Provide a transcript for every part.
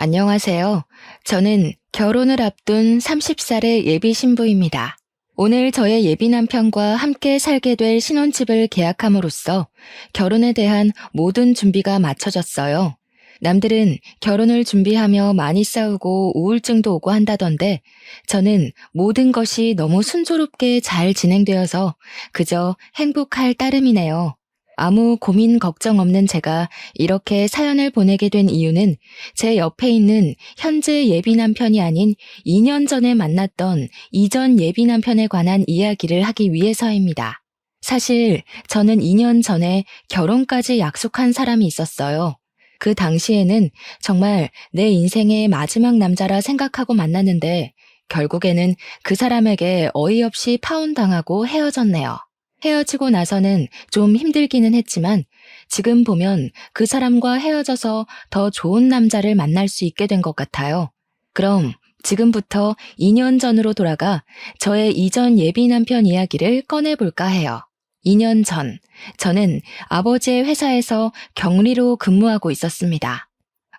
안녕하세요. 저는 결혼을 앞둔 30살의 예비 신부입니다. 오늘 저의 예비 남편과 함께 살게 될 신혼집을 계약함으로써 결혼에 대한 모든 준비가 마쳐졌어요. 남들은 결혼을 준비하며 많이 싸우고 우울증도 오고 한다던데 저는 모든 것이 너무 순조롭게 잘 진행되어서 그저 행복할 따름이네요. 아무 고민 걱정 없는 제가 이렇게 사연을 보내게 된 이유는 제 옆에 있는 현재 예비 남편이 아닌 2년 전에 만났던 이전 예비 남편에 관한 이야기를 하기 위해서입니다. 사실 저는 2년 전에 결혼까지 약속한 사람이 있었어요. 그 당시에는 정말 내 인생의 마지막 남자라 생각하고 만났는데 결국에는 그 사람에게 어이없이 파혼당하고 헤어졌네요. 헤어지고 나서는 좀 힘들기는 했지만 지금 보면 그 사람과 헤어져서 더 좋은 남자를 만날 수 있게 된 것 같아요. 그럼 지금부터 2년 전으로 돌아가 저의 이전 예비 남편 이야기를 꺼내볼까 해요. 2년 전, 저는 아버지의 회사에서 격리로 근무하고 있었습니다.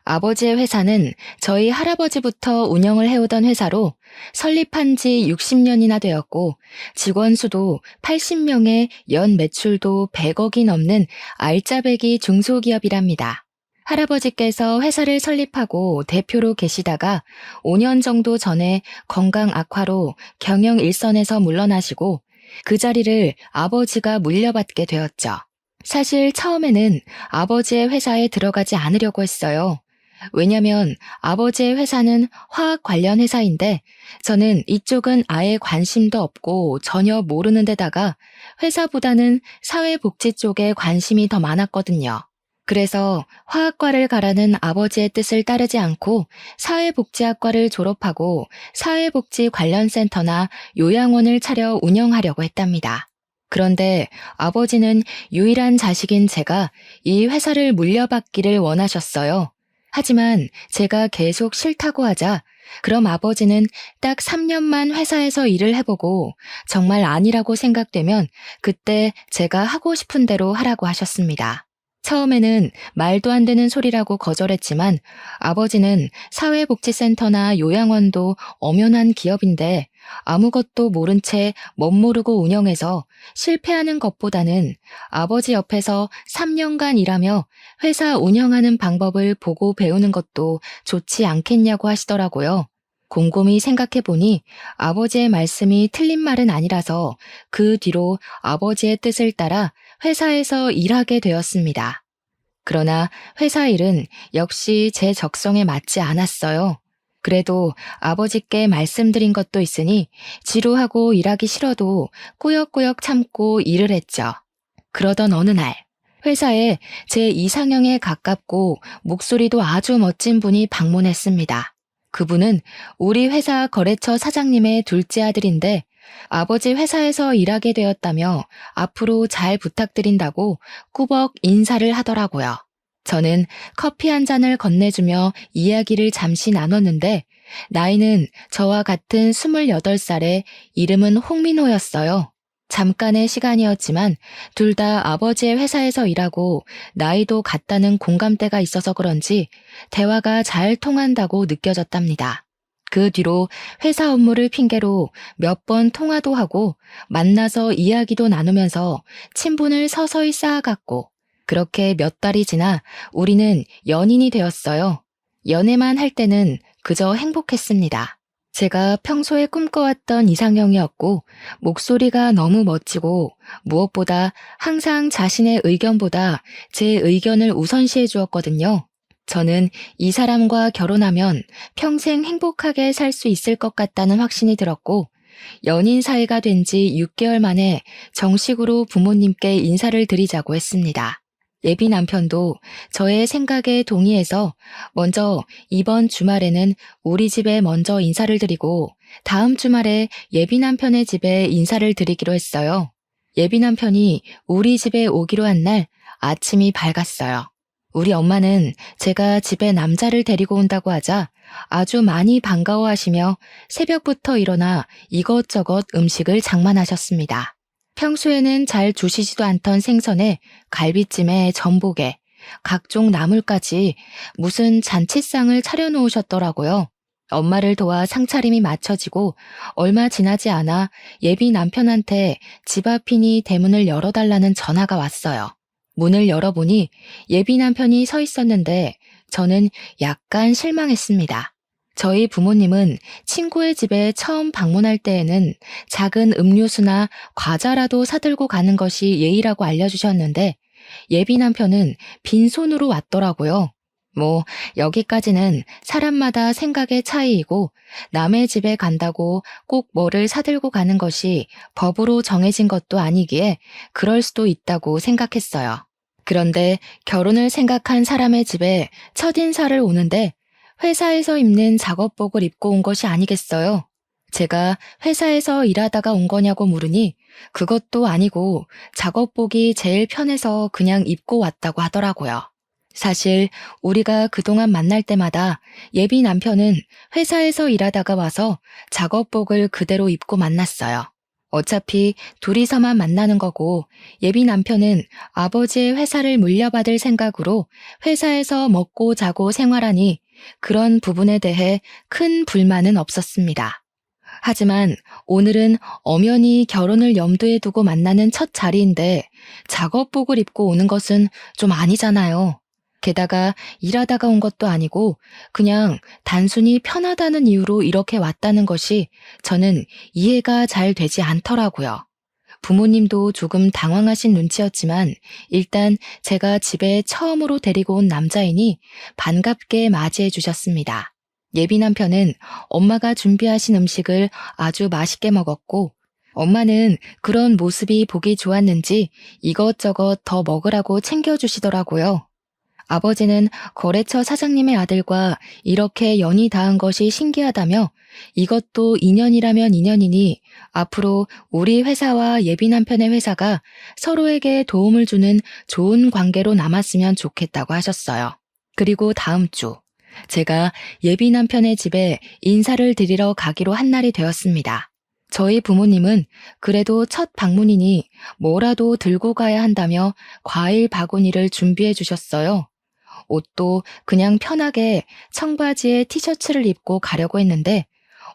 아버지의 회사는 저희 할아버지부터 운영을 해오던 회사로 설립한 지 60년이나 되었고 직원 수도 80명에 연 매출도 100억이 넘는 알짜배기 중소기업이랍니다. 할아버지께서 회사를 설립하고 대표로 계시다가 5년 정도 전에 건강 악화로 경영 일선에서 물러나시고 그 자리를 아버지가 물려받게 되었죠. 사실 처음에는 아버지의 회사에 들어가지 않으려고 했어요. 왜냐면 아버지의 회사는 화학 관련 회사인데 저는 이쪽은 아예 관심도 없고 전혀 모르는 데다가 회사보다는 사회복지 쪽에 관심이 더 많았거든요. 그래서 화학과를 가라는 아버지의 뜻을 따르지 않고 사회복지학과를 졸업하고 사회복지 관련 센터나 요양원을 차려 운영하려고 했답니다. 그런데 아버지는 유일한 자식인 제가 이 회사를 물려받기를 원하셨어요. 하지만 제가 계속 싫다고 하자 그럼 아버지는 딱 3년만 회사에서 일을 해보고 정말 아니라고 생각되면 그때 제가 하고 싶은 대로 하라고 하셨습니다. 처음에는 말도 안 되는 소리라고 거절했지만 아버지는 사회복지센터나 요양원도 엄연한 기업인데 아무것도 모른 채 멋모르고 운영해서 실패하는 것보다는 아버지 옆에서 3년간 일하며 회사 운영하는 방법을 보고 배우는 것도 좋지 않겠냐고 하시더라고요. 곰곰이 생각해보니 아버지의 말씀이 틀린 말은 아니라서 그 뒤로 아버지의 뜻을 따라 회사에서 일하게 되었습니다. 그러나 회사 일은 역시 제 적성에 맞지 않았어요. 그래도 아버지께 말씀드린 것도 있으니 지루하고 일하기 싫어도 꾸역꾸역 참고 일을 했죠. 그러던 어느 날 회사에 제 이상형에 가깝고 목소리도 아주 멋진 분이 방문했습니다. 그분은 우리 회사 거래처 사장님의 둘째 아들인데 아버지 회사에서 일하게 되었다며 앞으로 잘 부탁드린다고 꾸벅 인사를 하더라고요. 저는 커피 한 잔을 건네주며 이야기를 잠시 나눴는데 나이는 저와 같은 28살에 이름은 홍민호였어요. 잠깐의 시간이었지만 둘 다 아버지의 회사에서 일하고 나이도 같다는 공감대가 있어서 그런지 대화가 잘 통한다고 느껴졌답니다. 그 뒤로 회사 업무를 핑계로 몇 번 통화도 하고 만나서 이야기도 나누면서 친분을 서서히 쌓아갔고 그렇게 몇 달이 지나 우리는 연인이 되었어요. 연애만 할 때는 그저 행복했습니다. 제가 평소에 꿈꿔왔던 이상형이었고 목소리가 너무 멋지고 무엇보다 항상 자신의 의견보다 제 의견을 우선시해 주었거든요. 저는 이 사람과 결혼하면 평생 행복하게 살 수 있을 것 같다는 확신이 들었고 연인 사이가 된 지 6개월 만에 정식으로 부모님께 인사를 드리자고 했습니다. 예비 남편도 저의 생각에 동의해서 먼저 이번 주말에는 우리 집에 먼저 인사를 드리고 다음 주말에 예비 남편의 집에 인사를 드리기로 했어요. 예비 남편이 우리 집에 오기로 한 날 아침이 밝았어요. 우리 엄마는 제가 집에 남자를 데리고 온다고 하자 아주 많이 반가워하시며 새벽부터 일어나 이것저것 음식을 장만하셨습니다. 평소에는 잘 주시지도 않던 생선에 갈비찜에 전복에 각종 나물까지 무슨 잔치상을 차려놓으셨더라고요. 엄마를 도와 상차림이 마쳐지고 얼마 지나지 않아 예비 남편한테 집 앞이니 대문을 열어달라는 전화가 왔어요. 문을 열어보니 예비 남편이 서 있었는데 저는 약간 실망했습니다. 저희 부모님은 친구의 집에 처음 방문할 때에는 작은 음료수나 과자라도 사들고 가는 것이 예의라고 알려주셨는데 예비 남편은 빈손으로 왔더라고요. 여기까지는 사람마다 생각의 차이이고 남의 집에 간다고 꼭 뭐를 사들고 가는 것이 법으로 정해진 것도 아니기에 그럴 수도 있다고 생각했어요. 그런데 결혼을 생각한 사람의 집에 첫인사를 오는데 회사에서 입는 작업복을 입고 온 것이 아니겠어요? 제가 회사에서 일하다가 온 거냐고 물으니 그것도 아니고 작업복이 제일 편해서 그냥 입고 왔다고 하더라고요. 사실 우리가 그동안 만날 때마다 예비 남편은 회사에서 일하다가 와서 작업복을 그대로 입고 만났어요. 어차피 둘이서만 만나는 거고 예비 남편은 아버지의 회사를 물려받을 생각으로 회사에서 먹고 자고 생활하니 그런 부분에 대해 큰 불만은 없었습니다. 하지만 오늘은 엄연히 결혼을 염두에 두고 만나는 첫 자리인데 작업복을 입고 오는 것은 좀 아니잖아요. 게다가 일하다가 온 것도 아니고 그냥 단순히 편하다는 이유로 이렇게 왔다는 것이 저는 이해가 잘 되지 않더라고요. 부모님도 조금 당황하신 눈치였지만 일단 제가 집에 처음으로 데리고 온 남자이니 반갑게 맞이해 주셨습니다. 예비 남편은 엄마가 준비하신 음식을 아주 맛있게 먹었고 엄마는 그런 모습이 보기 좋았는지 이것저것 더 먹으라고 챙겨주시더라고요. 아버지는 거래처 사장님의 아들과 이렇게 연이 닿은 것이 신기하다며 이것도 인연이라면 인연이니 앞으로 우리 회사와 예비 남편의 회사가 서로에게 도움을 주는 좋은 관계로 남았으면 좋겠다고 하셨어요. 그리고 다음 주 제가 예비 남편의 집에 인사를 드리러 가기로 한 날이 되었습니다. 저희 부모님은 그래도 첫 방문이니 뭐라도 들고 가야 한다며 과일 바구니를 준비해 주셨어요. 옷도 그냥 편하게 청바지에 티셔츠를 입고 가려고 했는데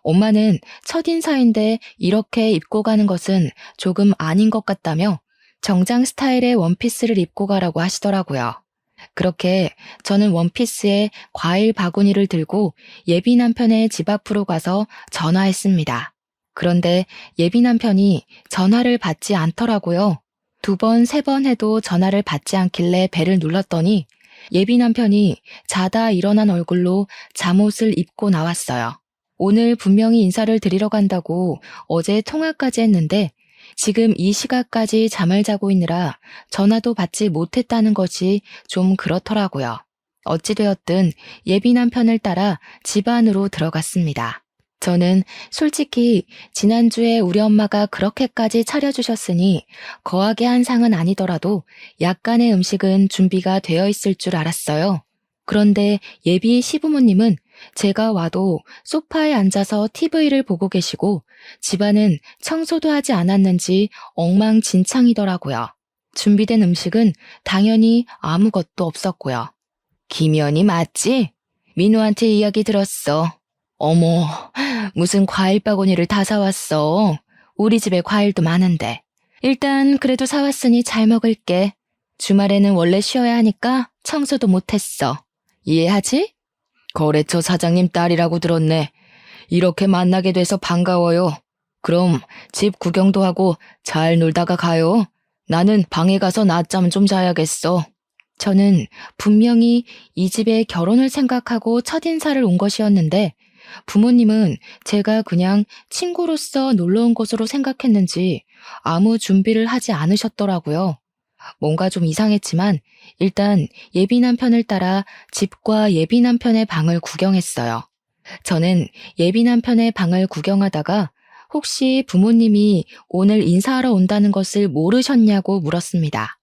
엄마는 첫인사인데 이렇게 입고 가는 것은 조금 아닌 것 같다며 정장 스타일의 원피스를 입고 가라고 하시더라고요. 그렇게 저는 원피스에 과일 바구니를 들고 예비 남편의 집 앞으로 가서 전화했습니다. 그런데 예비 남편이 전화를 받지 않더라고요. 2번, 3번 해도 전화를 받지 않길래 벨을 눌렀더니 예비 남편이 자다 일어난 얼굴로 잠옷을 입고 나왔어요. 오늘 분명히 인사를 드리러 간다고 어제 통화까지 했는데 지금 이 시각까지 잠을 자고 있느라 전화도 받지 못했다는 것이 좀 그렇더라고요. 어찌되었든 예비 남편을 따라 집 안으로 들어갔습니다. 저는 솔직히 지난주에 우리 엄마가 그렇게까지 차려주셨으니 거하게 한 상은 아니더라도 약간의 음식은 준비가 되어 있을 줄 알았어요. 그런데 예비 시부모님은 제가 와도 소파에 앉아서 TV를 보고 계시고 집안은 청소도 하지 않았는지 엉망진창이더라고요. 준비된 음식은 당연히 아무것도 없었고요. 김연이 맞지? 민우한테 이야기 들었어. 어머, 무슨 과일 바구니를 다 사왔어. 우리 집에 과일도 많은데. 일단 그래도 사왔으니 잘 먹을게. 주말에는 원래 쉬어야 하니까 청소도 못했어. 이해하지? 거래처 사장님 딸이라고 들었네. 이렇게 만나게 돼서 반가워요. 그럼 집 구경도 하고 잘 놀다가 가요. 나는 방에 가서 낮잠 좀 자야겠어. 저는 분명히 이 집에 결혼을 생각하고 첫인사를 온 것이었는데 부모님은 제가 그냥 친구로서 놀러 온 것으로 생각했는지 아무 준비를 하지 않으셨더라고요. 뭔가 좀 이상했지만 일단 예비 남편을 따라 집과 예비 남편의 방을 구경했어요. 저는 예비 남편의 방을 구경하다가 혹시 부모님이 오늘 인사하러 온다는 것을 모르셨냐고 물었습니다.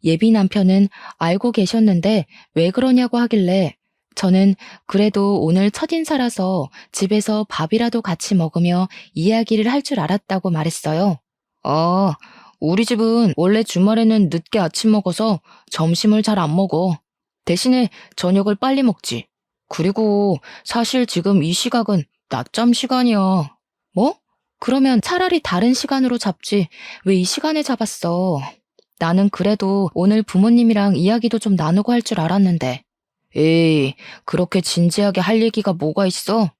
예비 남편은 알고 계셨는데 왜 그러냐고 하길래 저는 그래도 오늘 첫인사라서 집에서 밥이라도 같이 먹으며 이야기를 할 줄 알았다고 말했어요. 우리 집은 원래 주말에는 늦게 아침 먹어서 점심을 잘 안 먹어. 대신에 저녁을 빨리 먹지. 그리고 사실 지금 이 시각은 낮잠 시간이야. 뭐? 그러면 차라리 다른 시간으로 잡지. 왜 이 시간에 잡았어? 나는 그래도 오늘 부모님이랑 이야기도 좀 나누고 할 줄 알았는데. 에이, 그렇게 진지하게 할 얘기가 뭐가 있어?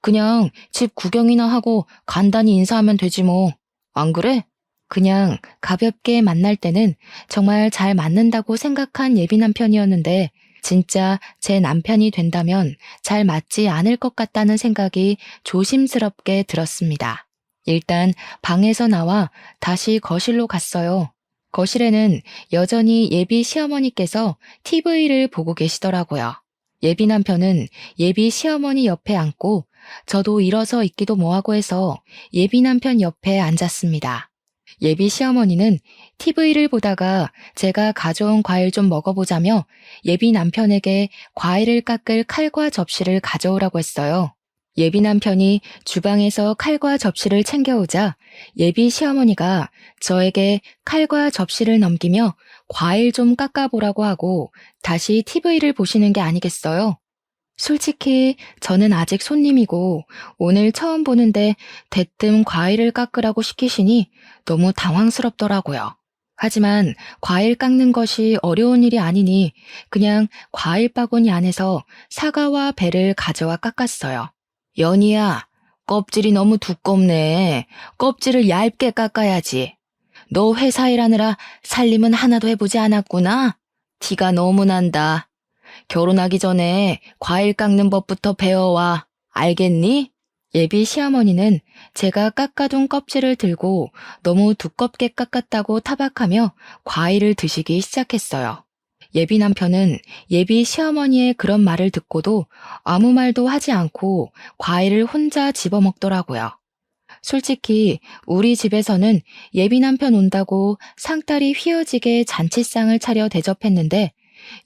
그냥 집 구경이나 하고 간단히 인사하면 되지 뭐. 안 그래? 그냥 가볍게 만날 때는 정말 잘 맞는다고 생각한 예비 남편이었는데 진짜 제 남편이 된다면 잘 맞지 않을 것 같다는 생각이 조심스럽게 들었습니다. 일단 방에서 나와 다시 거실로 갔어요. 거실에는 여전히 예비 시어머니께서 TV를 보고 계시더라고요. 예비 남편은 예비 시어머니 옆에 앉고 저도 일어서 있기도 뭐하고 해서 예비 남편 옆에 앉았습니다. 예비 시어머니는 TV를 보다가 제가 가져온 과일 좀 먹어보자며 예비 남편에게 과일을 깎을 칼과 접시를 가져오라고 했어요. 예비 남편이 주방에서 칼과 접시를 챙겨오자 예비 시어머니가 저에게 칼과 접시를 넘기며 과일 좀 깎아보라고 하고 다시 TV를 보시는 게 아니겠어요? 솔직히 저는 아직 손님이고 오늘 처음 보는데 대뜸 과일을 깎으라고 시키시니 너무 당황스럽더라고요. 하지만 과일 깎는 것이 어려운 일이 아니니 그냥 과일 바구니 안에서 사과와 배를 가져와 깎았어요. 연희야, 껍질이 너무 두껍네. 껍질을 얇게 깎아야지. 너 회사 일하느라 살림은 하나도 해보지 않았구나? 티가 너무 난다. 결혼하기 전에 과일 깎는 법부터 배워와. 알겠니? 예비 시어머니는 제가 깎아둔 껍질을 들고 너무 두껍게 깎았다고 타박하며 과일을 드시기 시작했어요. 예비 남편은 예비 시어머니의 그런 말을 듣고도 아무 말도 하지 않고 과일을 혼자 집어먹더라고요. 솔직히 우리 집에서는 예비 남편 온다고 상다리 휘어지게 잔치상을 차려 대접했는데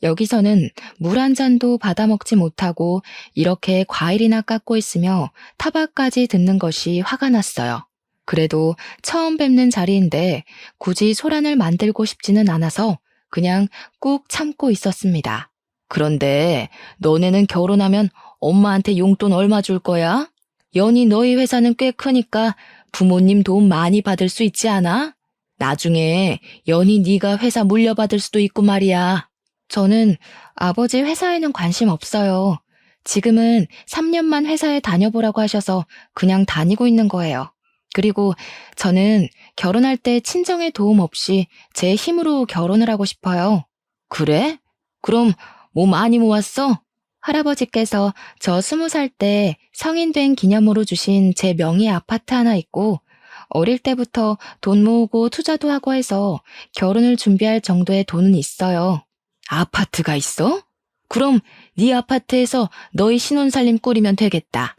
여기서는 물 한 잔도 받아 먹지 못하고 이렇게 과일이나 깎고 있으며 타박까지 듣는 것이 화가 났어요. 그래도 처음 뵙는 자리인데 굳이 소란을 만들고 싶지는 않아서 그냥 꾹 참고 있었습니다. 그런데 너네는 결혼하면 엄마한테 용돈 얼마 줄 거야? 연희 너희 회사는 꽤 크니까 부모님 도움 많이 받을 수 있지 않아? 나중에 연희 네가 회사 물려받을 수도 있고 말이야. 저는 아버지 회사에는 관심 없어요. 지금은 3년만 회사에 다녀보라고 하셔서 그냥 다니고 있는 거예요. 그리고 저는 결혼할 때 친정의 도움 없이 제 힘으로 결혼을 하고 싶어요. 그래? 그럼 뭐 많이 모았어? 할아버지께서 저 20살 때 성인 된 기념으로 주신 제 명의 아파트 하나 있고 어릴 때부터 돈 모으고 투자도 하고 해서 결혼을 준비할 정도의 돈은 있어요. 아파트가 있어? 그럼 네 아파트에서 너희 신혼살림 꾸리면 되겠다.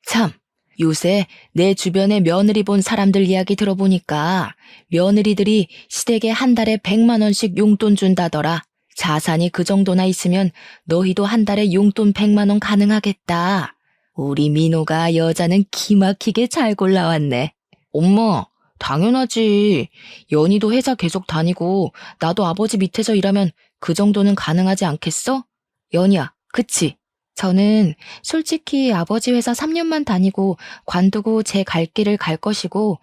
참, 요새 내 주변에 며느리 본 사람들 이야기 들어보니까 며느리들이 시댁에 한 달에 100만 원씩 용돈 준다더라. 자산이 그 정도나 있으면 너희도 한 달에 용돈 100만 원 가능하겠다. 우리 민호가 여자는 기막히게 잘 골라왔네. 엄마, 당연하지. 연희도 회사 계속 다니고 나도 아버지 밑에서 일하면 그 정도는 가능하지 않겠어? 연희야, 그치? 저는 솔직히 아버지 회사 3년만 다니고 관두고 제 갈 길을 갈 것이고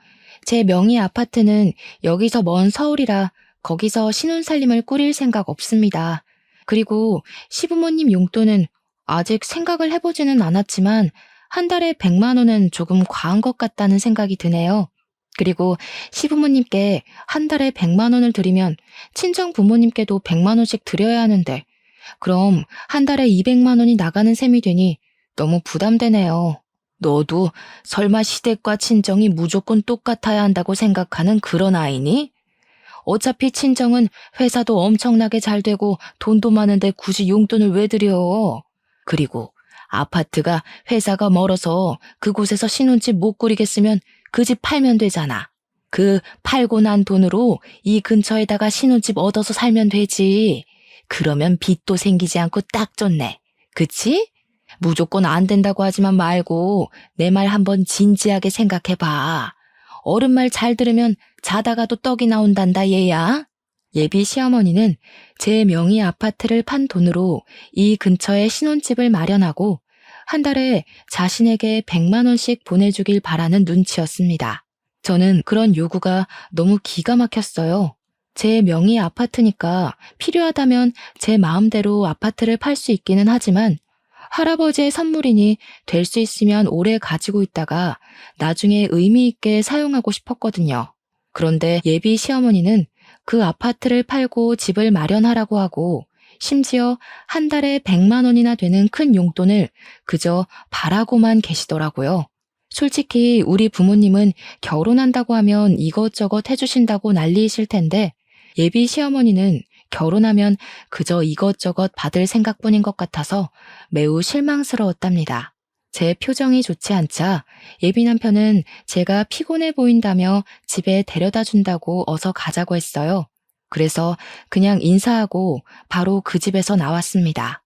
제 명의 아파트는 여기서 먼 서울이라 거기서 신혼살림을 꾸릴 생각 없습니다. 그리고 시부모님 용돈은 아직 생각을 해보지는 않았지만 한 달에 100만 원은 조금 과한 것 같다는 생각이 드네요. 그리고 시부모님께 한 달에 100만 원을 드리면 친정 부모님께도 100만 원씩 드려야 하는데 그럼 한 달에 200만 원이 나가는 셈이 되니 너무 부담되네요. 너도 설마 시댁과 친정이 무조건 똑같아야 한다고 생각하는 그런 아이니? 어차피 친정은 회사도 엄청나게 잘 되고 돈도 많은데 굳이 용돈을 왜 드려? 그리고 아파트가 회사가 멀어서 그곳에서 신혼집 못 꾸리겠으면 그 집 팔면 되잖아. 그 팔고 난 돈으로 이 근처에다가 신혼집 얻어서 살면 되지. 그러면 빚도 생기지 않고 딱 좋네. 그치? 무조건 안 된다고 하지만 말고 내 말 한번 진지하게 생각해봐. 어른 말 잘 들으면 자다가도 떡이 나온단다 얘야. 예비 시어머니는 제 명의 아파트를 판 돈으로 이 근처에 신혼집을 마련하고 한 달에 자신에게 100만 원씩 보내주길 바라는 눈치였습니다. 저는 그런 요구가 너무 기가 막혔어요. 제 명의 아파트니까 필요하다면 제 마음대로 아파트를 팔 수 있기는 하지만 할아버지의 선물이니 될 수 있으면 오래 가지고 있다가 나중에 의미 있게 사용하고 싶었거든요. 그런데 예비 시어머니는 그 아파트를 팔고 집을 마련하라고 하고 심지어 한 달에 100만 원이나 되는 큰 용돈을 그저 바라고만 계시더라고요. 솔직히 우리 부모님은 결혼한다고 하면 이것저것 해주신다고 난리이실 텐데 예비 시어머니는 결혼하면 그저 이것저것 받을 생각뿐인 것 같아서 매우 실망스러웠답니다. 제 표정이 좋지 않자 예비 남편은 제가 피곤해 보인다며 집에 데려다 준다고 어서 가자고 했어요. 그래서 그냥 인사하고 바로 그 집에서 나왔습니다.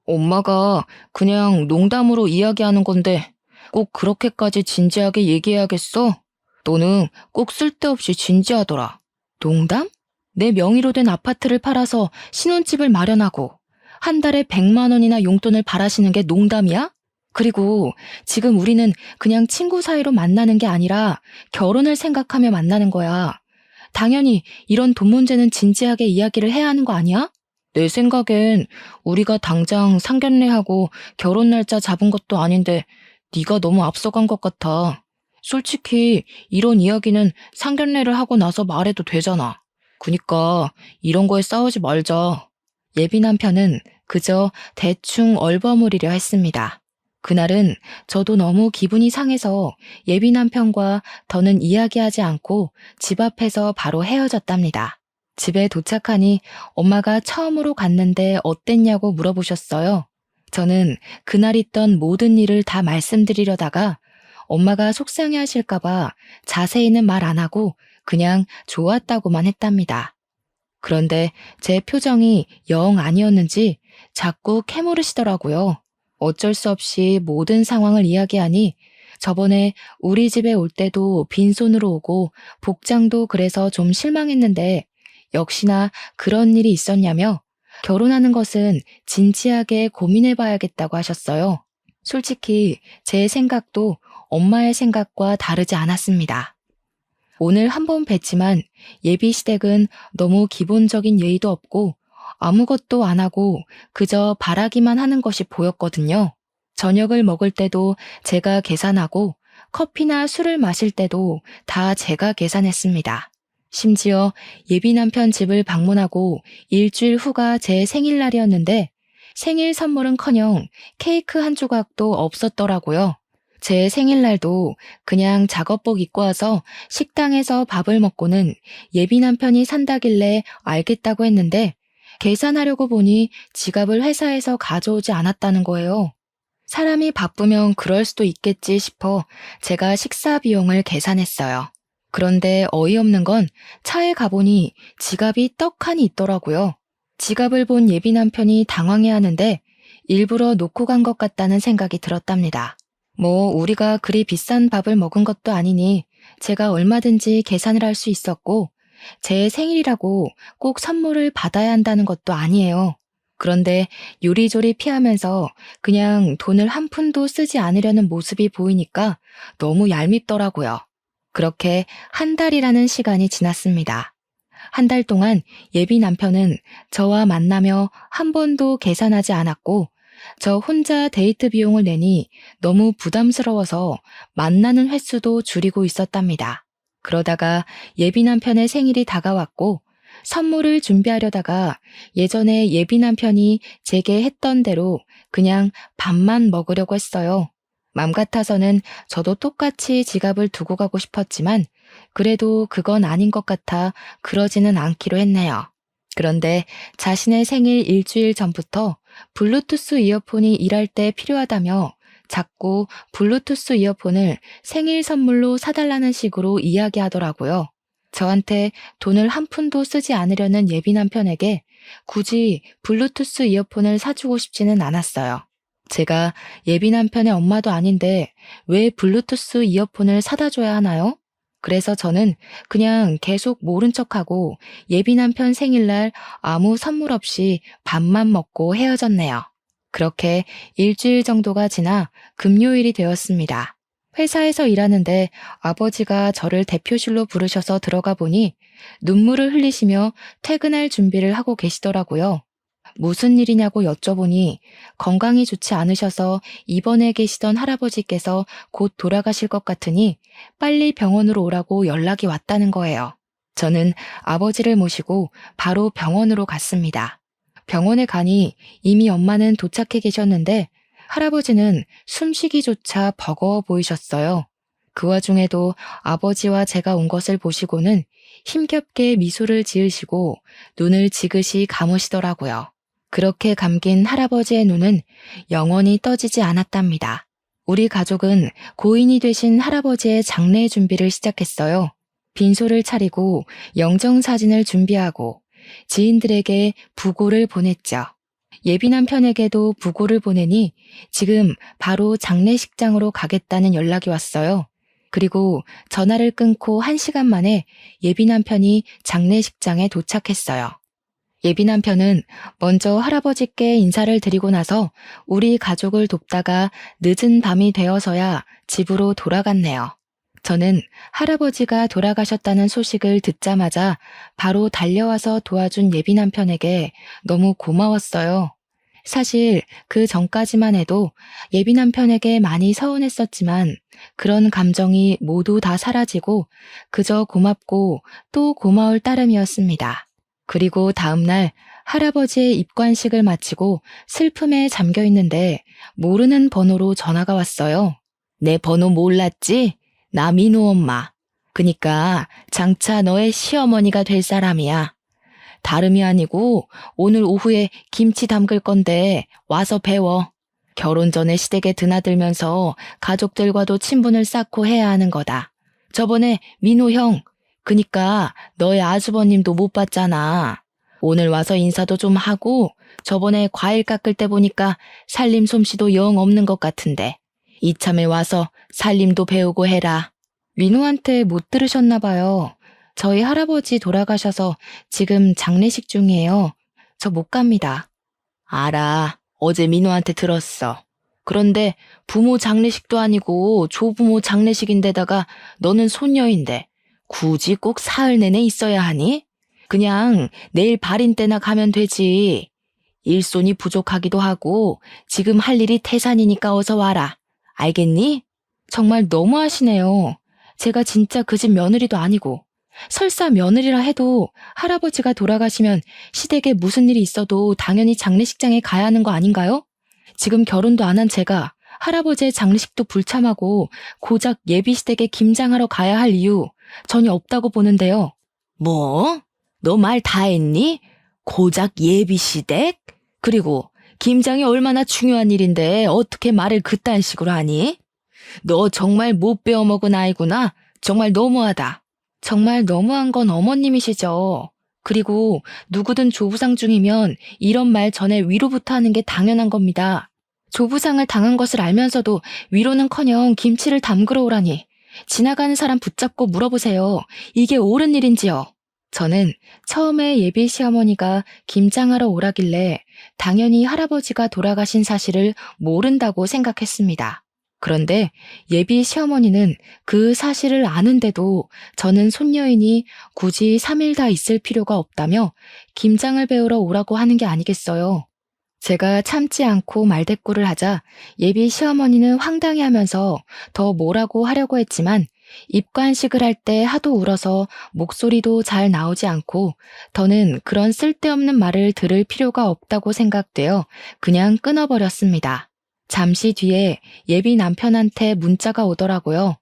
엄마가 그냥 농담으로 이야기하는 건데 꼭 그렇게까지 진지하게 얘기해야겠어? 너는 꼭 쓸데없이 진지하더라. 농담? 내 명의로 된 아파트를 팔아서 신혼집을 마련하고 한 달에 100만 원이나 용돈을 바라시는 게 농담이야? 그리고 지금 우리는 그냥 친구 사이로 만나는 게 아니라 결혼을 생각하며 만나는 거야. 당연히 이런 돈 문제는 진지하게 이야기를 해야 하는 거 아니야? 내 생각엔 우리가 당장 상견례하고 결혼 날짜 잡은 것도 아닌데 네가 너무 앞서간 것 같아. 솔직히 이런 이야기는 상견례를 하고 나서 말해도 되잖아. 그니까 이런 거에 싸우지 말자. 예비 남편은 그저 대충 얼버무리려 했습니다. 그날은 저도 너무 기분이 상해서 예비 남편과 더는 이야기하지 않고 집 앞에서 바로 헤어졌답니다. 집에 도착하니 엄마가 처음으로 갔는데 어땠냐고 물어보셨어요. 저는 그날 있던 모든 일을 다 말씀드리려다가 엄마가 속상해 하실까봐 자세히는 말 안 하고 그냥 좋았다고만 했답니다. 그런데 제 표정이 영 아니었는지 자꾸 캐물으시더라고요. 어쩔 수 없이 모든 상황을 이야기하니 저번에 우리 집에 올 때도 빈손으로 오고 복장도 그래서 좀 실망했는데 역시나 그런 일이 있었냐며 결혼하는 것은 진지하게 고민해봐야겠다고 하셨어요. 솔직히 제 생각도 엄마의 생각과 다르지 않았습니다. 오늘 한 번 뵀지만 예비 시댁은 너무 기본적인 예의도 없고 아무것도 안 하고 그저 바라기만 하는 것이 보였거든요. 저녁을 먹을 때도 제가 계산하고 커피나 술을 마실 때도 다 제가 계산했습니다. 심지어 예비 남편 집을 방문하고 일주일 후가 제 생일날이었는데 생일 선물은커녕 케이크 한 조각도 없었더라고요. 제 생일날도 그냥 작업복 입고 와서 식당에서 밥을 먹고는 예비 남편이 산다길래 알겠다고 했는데 계산하려고 보니 지갑을 회사에서 가져오지 않았다는 거예요. 사람이 바쁘면 그럴 수도 있겠지 싶어 제가 식사 비용을 계산했어요. 그런데 어이없는 건 차에 가보니 지갑이 떡하니 있더라고요. 지갑을 본 예비 남편이 당황해하는데 일부러 놓고 간 것 같다는 생각이 들었답니다. 뭐 우리가 그리 비싼 밥을 먹은 것도 아니니 제가 얼마든지 계산을 할 수 있었고 제 생일이라고 꼭 선물을 받아야 한다는 것도 아니에요. 그런데 요리조리 피하면서 그냥 돈을 한 푼도 쓰지 않으려는 모습이 보이니까 너무 얄밉더라고요. 그렇게 한 달이라는 시간이 지났습니다. 한 달 동안 예비 남편은 저와 만나며 한 번도 계산하지 않았고 저 혼자 데이트 비용을 내니 너무 부담스러워서 만나는 횟수도 줄이고 있었답니다. 그러다가 예비 남편의 생일이 다가왔고 선물을 준비하려다가 예전에 예비 남편이 제게 했던 대로 그냥 밥만 먹으려고 했어요. 맘 같아서는 저도 똑같이 지갑을 두고 가고 싶었지만 그래도 그건 아닌 것 같아 그러지는 않기로 했네요. 그런데 자신의 생일 일주일 전부터 블루투스 이어폰이 일할 때 필요하다며 자꾸 블루투스 이어폰을 생일 선물로 사달라는 식으로 이야기하더라고요. 저한테 돈을 한 푼도 쓰지 않으려는 예비 남편에게 굳이 블루투스 이어폰을 사주고 싶지는 않았어요. 제가 예비 남편의 엄마도 아닌데 왜 블루투스 이어폰을 사다 줘야 하나요? 그래서 저는 그냥 계속 모른 척하고 예비 남편 생일날 아무 선물 없이 밥만 먹고 헤어졌네요. 그렇게 일주일 정도가 지나 금요일이 되었습니다. 회사에서 일하는데 아버지가 저를 대표실로 부르셔서 들어가 보니 눈물을 흘리시며 퇴근할 준비를 하고 계시더라고요. 무슨 일이냐고 여쭤보니 건강이 좋지 않으셔서 입원해 계시던 할아버지께서 곧 돌아가실 것 같으니 빨리 병원으로 오라고 연락이 왔다는 거예요. 저는 아버지를 모시고 바로 병원으로 갔습니다. 병원에 가니 이미 엄마는 도착해 계셨는데 할아버지는 숨쉬기조차 버거워 보이셨어요. 그 와중에도 아버지와 제가 온 것을 보시고는 힘겹게 미소를 지으시고 눈을 지그시 감으시더라고요. 그렇게 감긴 할아버지의 눈은 영원히 떠지지 않았답니다. 우리 가족은 고인이 되신 할아버지의 장례 준비를 시작했어요. 빈소를 차리고 영정사진을 준비하고 지인들에게 부고를 보냈죠. 예비 남편에게도 부고를 보내니 지금 바로 장례식장으로 가겠다는 연락이 왔어요. 그리고 전화를 끊고 1시간 만에 예비 남편이 장례식장에 도착했어요. 예비 남편은 먼저 할아버지께 인사를 드리고 나서 우리 가족을 돕다가 늦은 밤이 되어서야 집으로 돌아갔네요. 저는 할아버지가 돌아가셨다는 소식을 듣자마자 바로 달려와서 도와준 예비 남편에게 너무 고마웠어요. 사실 그 전까지만 해도 예비 남편에게 많이 서운했었지만 그런 감정이 모두 다 사라지고 그저 고맙고 또 고마울 따름이었습니다. 그리고 다음날 할아버지의 입관식을 마치고 슬픔에 잠겨 있는데 모르는 번호로 전화가 왔어요. 내 번호 몰랐지? 나 민호 엄마. 그니까 장차 너의 시어머니가 될 사람이야. 다름이 아니고 오늘 오후에 김치 담글 건데 와서 배워. 결혼 전에 시댁에 드나들면서 가족들과도 친분을 쌓고 해야 하는 거다. 저번에 민호 형, 그니까 너의 아주버님도 못 봤잖아. 오늘 와서 인사도 좀 하고 저번에 과일 깎을 때 보니까 살림 솜씨도 영 없는 것 같은데 이참에 와서 살림도 배우고 해라. 민호한테 못 들으셨나 봐요. 저희 할아버지 돌아가셔서 지금 장례식 중이에요. 저 못 갑니다. 알아. 어제 민호한테 들었어. 그런데 부모 장례식도 아니고 조부모 장례식인데다가 너는 손녀인데 굳이 꼭 사흘 내내 있어야 하니? 그냥 내일 발인 때나 가면 되지. 일손이 부족하기도 하고 지금 할 일이 태산이니까 어서 와라. 알겠니? 정말 너무하시네요. 제가 진짜 그 집 며느리도 아니고 설사 며느리라 해도 할아버지가 돌아가시면 시댁에 무슨 일이 있어도 당연히 장례식장에 가야 하는 거 아닌가요? 지금 결혼도 안 한 제가 할아버지의 장례식도 불참하고 고작 예비시댁에 김장하러 가야 할 이유 전혀 없다고 보는데요. 뭐? 너 말 다 했니? 고작 예비시댁? 그리고 김장이 얼마나 중요한 일인데 어떻게 말을 그딴 식으로 하니? 너 정말 못 배워먹은 아이구나. 정말 너무하다. 정말 너무한 건 어머님이시죠. 그리고 누구든 조부상 중이면 이런 말 전에 위로부터 하는 게 당연한 겁니다. 조부상을 당한 것을 알면서도 위로는커녕 김치를 담그러 오라니. 지나가는 사람 붙잡고 물어보세요. 이게 옳은 일인지요? 저는 처음에 예비 시어머니가 김장하러 오라길래 당연히 할아버지가 돌아가신 사실을 모른다고 생각했습니다. 그런데 예비 시어머니는 그 사실을 아는데도 저는 손녀이니 굳이 3일 다 있을 필요가 없다며 김장을 배우러 오라고 하는 게 아니겠어요. 제가 참지 않고 말대꾸를 하자 예비 시어머니는 황당해하면서 더 뭐라고 하려고 했지만 입관식을 할 때 하도 울어서 목소리도 잘 나오지 않고 더는 그런 쓸데없는 말을 들을 필요가 없다고 생각되어 그냥 끊어버렸습니다. 잠시 뒤에 예비 남편한테 문자가 오더라고요.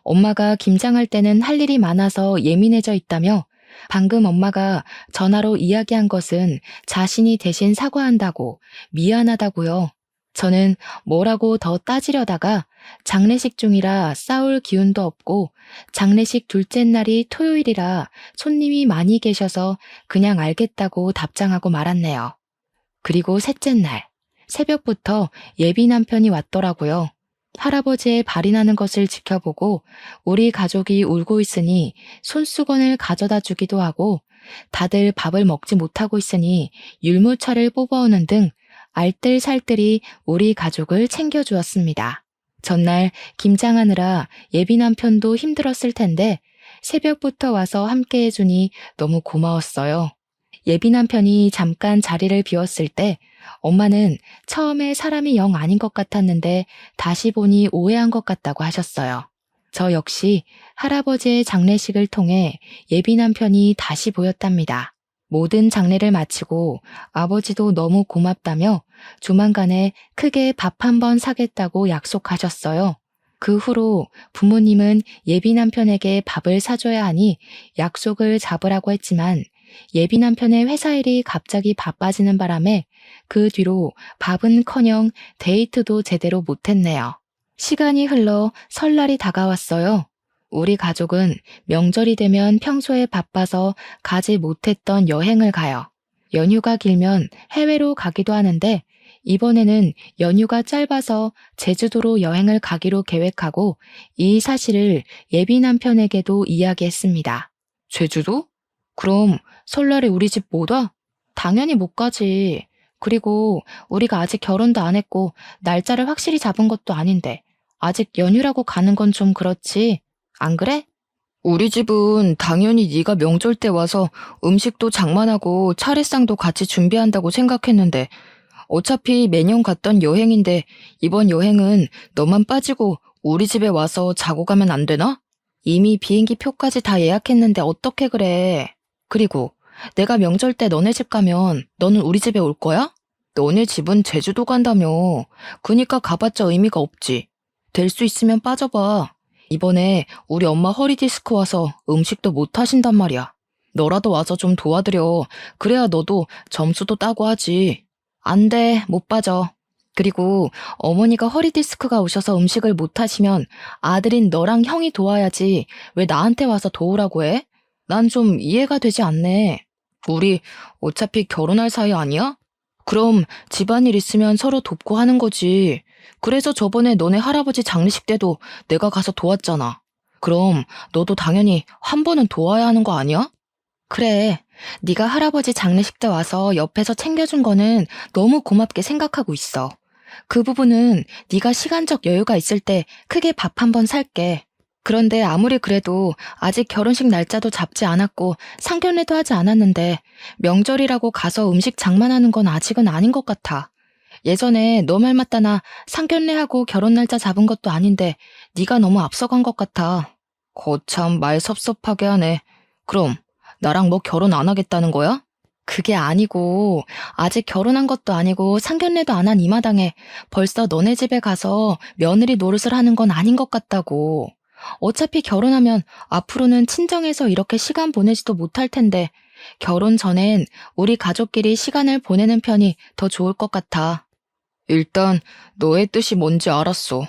엄마가 김장할 때는 할 일이 많아서 예민해져 있다며 방금 엄마가 전화로 이야기한 것은 자신이 대신 사과한다고 미안하다고요. 저는 뭐라고 더 따지려다가 장례식 중이라 싸울 기운도 없고 장례식 둘째 날이 토요일이라 손님이 많이 계셔서 그냥 알겠다고 답장하고 말았네요. 그리고 셋째 날 새벽부터 예비 남편이 왔더라고요. 할아버지의 발이 나는 것을 지켜보고 우리 가족이 울고 있으니 손수건을 가져다 주기도 하고 다들 밥을 먹지 못하고 있으니 율무차를 뽑아오는 등 알뜰살뜰히 우리 가족을 챙겨주었습니다. 전날 김장하느라 예비 남편도 힘들었을 텐데 새벽부터 와서 함께 해주니 너무 고마웠어요. 예비 남편이 잠깐 자리를 비웠을 때 엄마는 처음에 사람이 영 아닌 것 같았는데 다시 보니 오해한 것 같다고 하셨어요. 저 역시 할아버지의 장례식을 통해 예비 남편이 다시 보였답니다. 모든 장례를 마치고 아버지도 너무 고맙다며 조만간에 크게 밥 한 번 사겠다고 약속하셨어요. 그 후로 부모님은 예비 남편에게 밥을 사줘야 하니 약속을 잡으라고 했지만 예비 남편의 회사 일이 갑자기 바빠지는 바람에 그 뒤로 밥은커녕 데이트도 제대로 못했네요. 시간이 흘러 설날이 다가왔어요. 우리 가족은 명절이 되면 평소에 바빠서 가지 못했던 여행을 가요. 연휴가 길면 해외로 가기도 하는데 이번에는 연휴가 짧아서 제주도로 여행을 가기로 계획하고 이 사실을 예비 남편에게도 이야기했습니다. 제주도? 그럼 설날에 우리 집 못 와? 당연히 못 가지. 그리고 우리가 아직 결혼도 안 했고 날짜를 확실히 잡은 것도 아닌데 아직 연휴라고 가는 건 좀 그렇지. 안 그래? 우리 집은 당연히 네가 명절 때 와서 음식도 장만하고 차례상도 같이 준비한다고 생각했는데 어차피 매년 갔던 여행인데 이번 여행은 너만 빠지고 우리 집에 와서 자고 가면 안 되나? 이미 비행기 표까지 다 예약했는데 어떻게 그래? 그리고 내가 명절 때 너네 집 가면 너는 우리 집에 올 거야? 너네 집은 제주도 간다며. 그니까 가봤자 의미가 없지. 될 수 있으면 빠져봐. 이번에 우리 엄마 허리 디스크 와서 음식도 못 하신단 말이야. 너라도 와서 좀 도와드려. 그래야 너도 점수도 따고 하지. 안 돼, 못 빠져. 그리고 어머니가 허리 디스크가 오셔서 음식을 못 하시면 아들인 너랑 형이 도와야지 왜 나한테 와서 도우라고 해? 난 좀 이해가 되지 않네. 우리 어차피 결혼할 사이 아니야? 그럼 집안일 있으면 서로 돕고 하는 거지. 그래서 저번에 너네 할아버지 장례식 때도 내가 가서 도왔잖아. 그럼 너도 당연히 한 번은 도와야 하는 거 아니야? 그래. 네가 할아버지 장례식 때 와서 옆에서 챙겨준 거는 너무 고맙게 생각하고 있어. 그 부분은 네가 시간적 여유가 있을 때 크게 밥 한 번 살게. 그런데 아무리 그래도 아직 결혼식 날짜도 잡지 않았고 상견례도 하지 않았는데 명절이라고 가서 음식 장만하는 건 아직은 아닌 것 같아. 예전에 너 말 맞다 나 상견례하고 결혼 날짜 잡은 것도 아닌데 네가 너무 앞서간 것 같아. 거참 말 섭섭하게 하네. 그럼 나랑 뭐 결혼 안 하겠다는 거야? 그게 아니고 아직 결혼한 것도 아니고 상견례도 안 한 이 마당에 벌써 너네 집에 가서 며느리 노릇을 하는 건 아닌 것 같다고. 어차피 결혼하면 앞으로는 친정에서 이렇게 시간 보내지도 못할 텐데 결혼 전엔 우리 가족끼리 시간을 보내는 편이 더 좋을 것 같아. 일단 너의 뜻이 뭔지 알았어.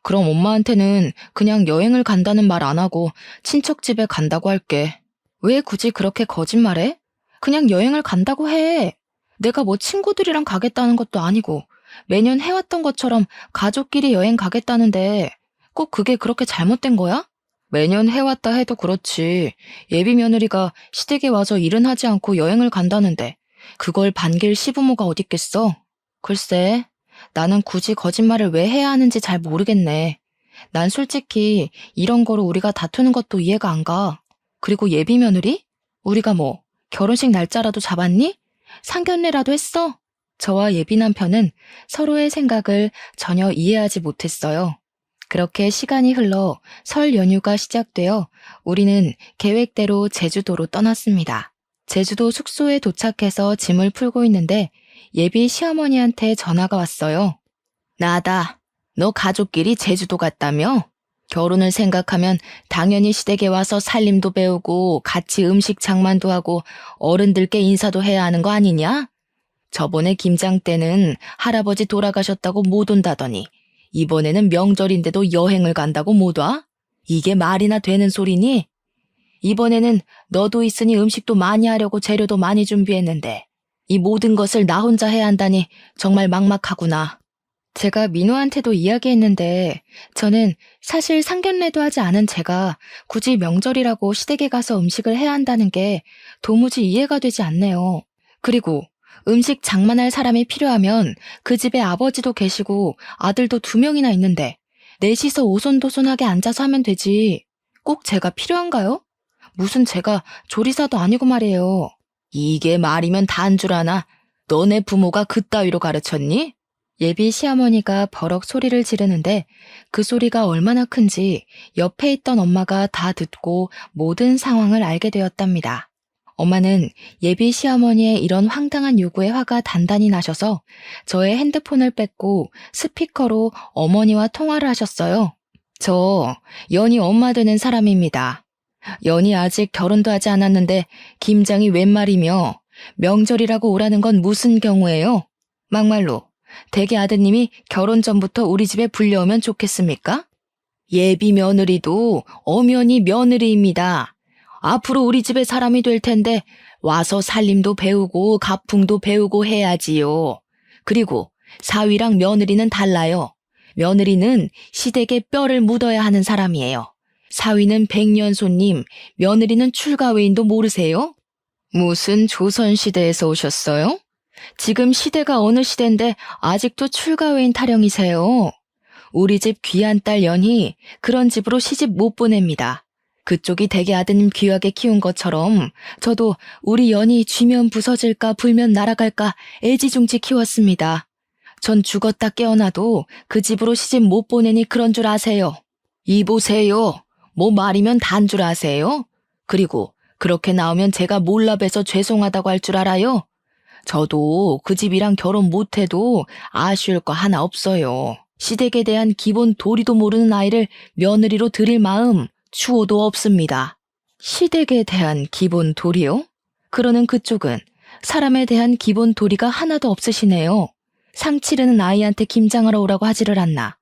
그럼 엄마한테는 그냥 여행을 간다는 말 안 하고 친척 집에 간다고 할게. 왜 굳이 그렇게 거짓말해? 그냥 여행을 간다고 해. 내가 뭐 친구들이랑 가겠다는 것도 아니고 매년 해왔던 것처럼 가족끼리 여행 가겠다는데 꼭 그게 그렇게 잘못된 거야? 매년 해왔다 해도 그렇지. 예비 며느리가 시댁에 와서 일은 하지 않고 여행을 간다는데 그걸 반길 시부모가 어딨겠어? 글쎄, 나는 굳이 거짓말을 왜 해야 하는지 잘 모르겠네. 난 솔직히 이런 거로 우리가 다투는 것도 이해가 안 가. 그리고 예비 며느리? 우리가 뭐 결혼식 날짜라도 잡았니? 상견례라도 했어? 저와 예비 남편은 서로의 생각을 전혀 이해하지 못했어요. 그렇게 시간이 흘러 설 연휴가 시작되어 우리는 계획대로 제주도로 떠났습니다. 제주도 숙소에 도착해서 짐을 풀고 있는데 예비 시어머니한테 전화가 왔어요. 나다. 너 가족끼리 제주도 갔다며? 결혼을 생각하면 당연히 시댁에 와서 살림도 배우고 같이 음식 장만도 하고 어른들께 인사도 해야 하는 거 아니냐? 저번에 김장 때는 할아버지 돌아가셨다고 못 온다더니 이번에는 명절인데도 여행을 간다고 못 와? 이게 말이나 되는 소리니? 이번에는 너도 있으니 음식도 많이 하려고 재료도 많이 준비했는데 이 모든 것을 나 혼자 해야 한다니 정말 막막하구나. 제가 민호한테도 이야기했는데 저는 사실 상견례도 하지 않은 제가 굳이 명절이라고 시댁에 가서 음식을 해야 한다는 게 도무지 이해가 되지 않네요. 그리고 음식 장만할 사람이 필요하면 그 집에 아버지도 계시고 아들도 2명이나 있는데 넷이서 오손도손하게 앉아서 하면 되지. 꼭 제가 필요한가요? 무슨 제가 조리사도 아니고 말이에요. 이게 말이면 다인 줄 아나? 너네 부모가 그따위로 가르쳤니? 예비 시어머니가 버럭 소리를 지르는데 그 소리가 얼마나 큰지 옆에 있던 엄마가 다 듣고 모든 상황을 알게 되었답니다. 엄마는 예비 시어머니의 이런 황당한 요구에 화가 단단히 나셔서 저의 핸드폰을 뺏고 스피커로 어머니와 통화를 하셨어요. 저 연희 엄마 되는 사람입니다. 연희 아직 결혼도 하지 않았는데 김장이 웬 말이며 명절이라고 오라는 건 무슨 경우예요? 막말로 대개 아드님이 결혼 전부터 우리 집에 불려오면 좋겠습니까? 예비 며느리도 엄연히 며느리입니다. 앞으로 우리 집에 사람이 될 텐데 와서 살림도 배우고 가풍도 배우고 해야지요. 그리고 사위랑 며느리는 달라요. 며느리는 시댁에 뼈를 묻어야 하는 사람이에요. 사위는 백년손님, 며느리는 출가외인도 모르세요? 무슨 조선시대에서 오셨어요? 지금 시대가 어느 시대인데 아직도 출가외인 타령이세요. 우리 집 귀한 딸 연희 그런 집으로 시집 못 보냅니다. 그쪽이 대개 아드님 귀하게 키운 것처럼 저도 우리 연희 쥐면 부서질까 불면 날아갈까 애지중지 키웠습니다. 전 죽었다 깨어나도 그 집으로 시집 못 보내니 그런 줄 아세요. 이보세요. 뭐 말이면 단 줄 아세요? 그리고 그렇게 나오면 제가 몰라봬서 죄송하다고 할 줄 알아요? 저도 그 집이랑 결혼 못해도 아쉬울 거 하나 없어요. 시댁에 대한 기본 도리도 모르는 아이를 며느리로 들일 마음 추호도 없습니다. 시댁에 대한 기본 도리요? 그러는 그쪽은 사람에 대한 기본 도리가 하나도 없으시네요. 상 치르는 아이한테 김장하러 오라고 하지를 않나.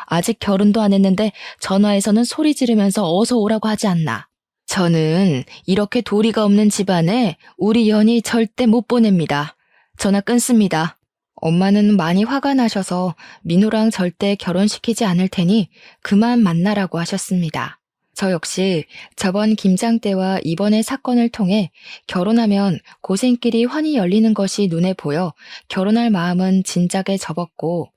아직 결혼도 안 했는데 전화해서는 소리 지르면서 어서 오라고 하지 않나. 저는 이렇게 도리가 없는 집안에 우리 연희 절대 못 보냅니다. 전화 끊습니다. 엄마는 많이 화가 나셔서 민호랑 절대 결혼시키지 않을 테니 그만 만나라고 하셨습니다. 저 역시 저번 김장 때와 이번의 사건을 통해 결혼하면 고생길이 환히 열리는 것이 눈에 보여 결혼할 마음은 진작에 접었고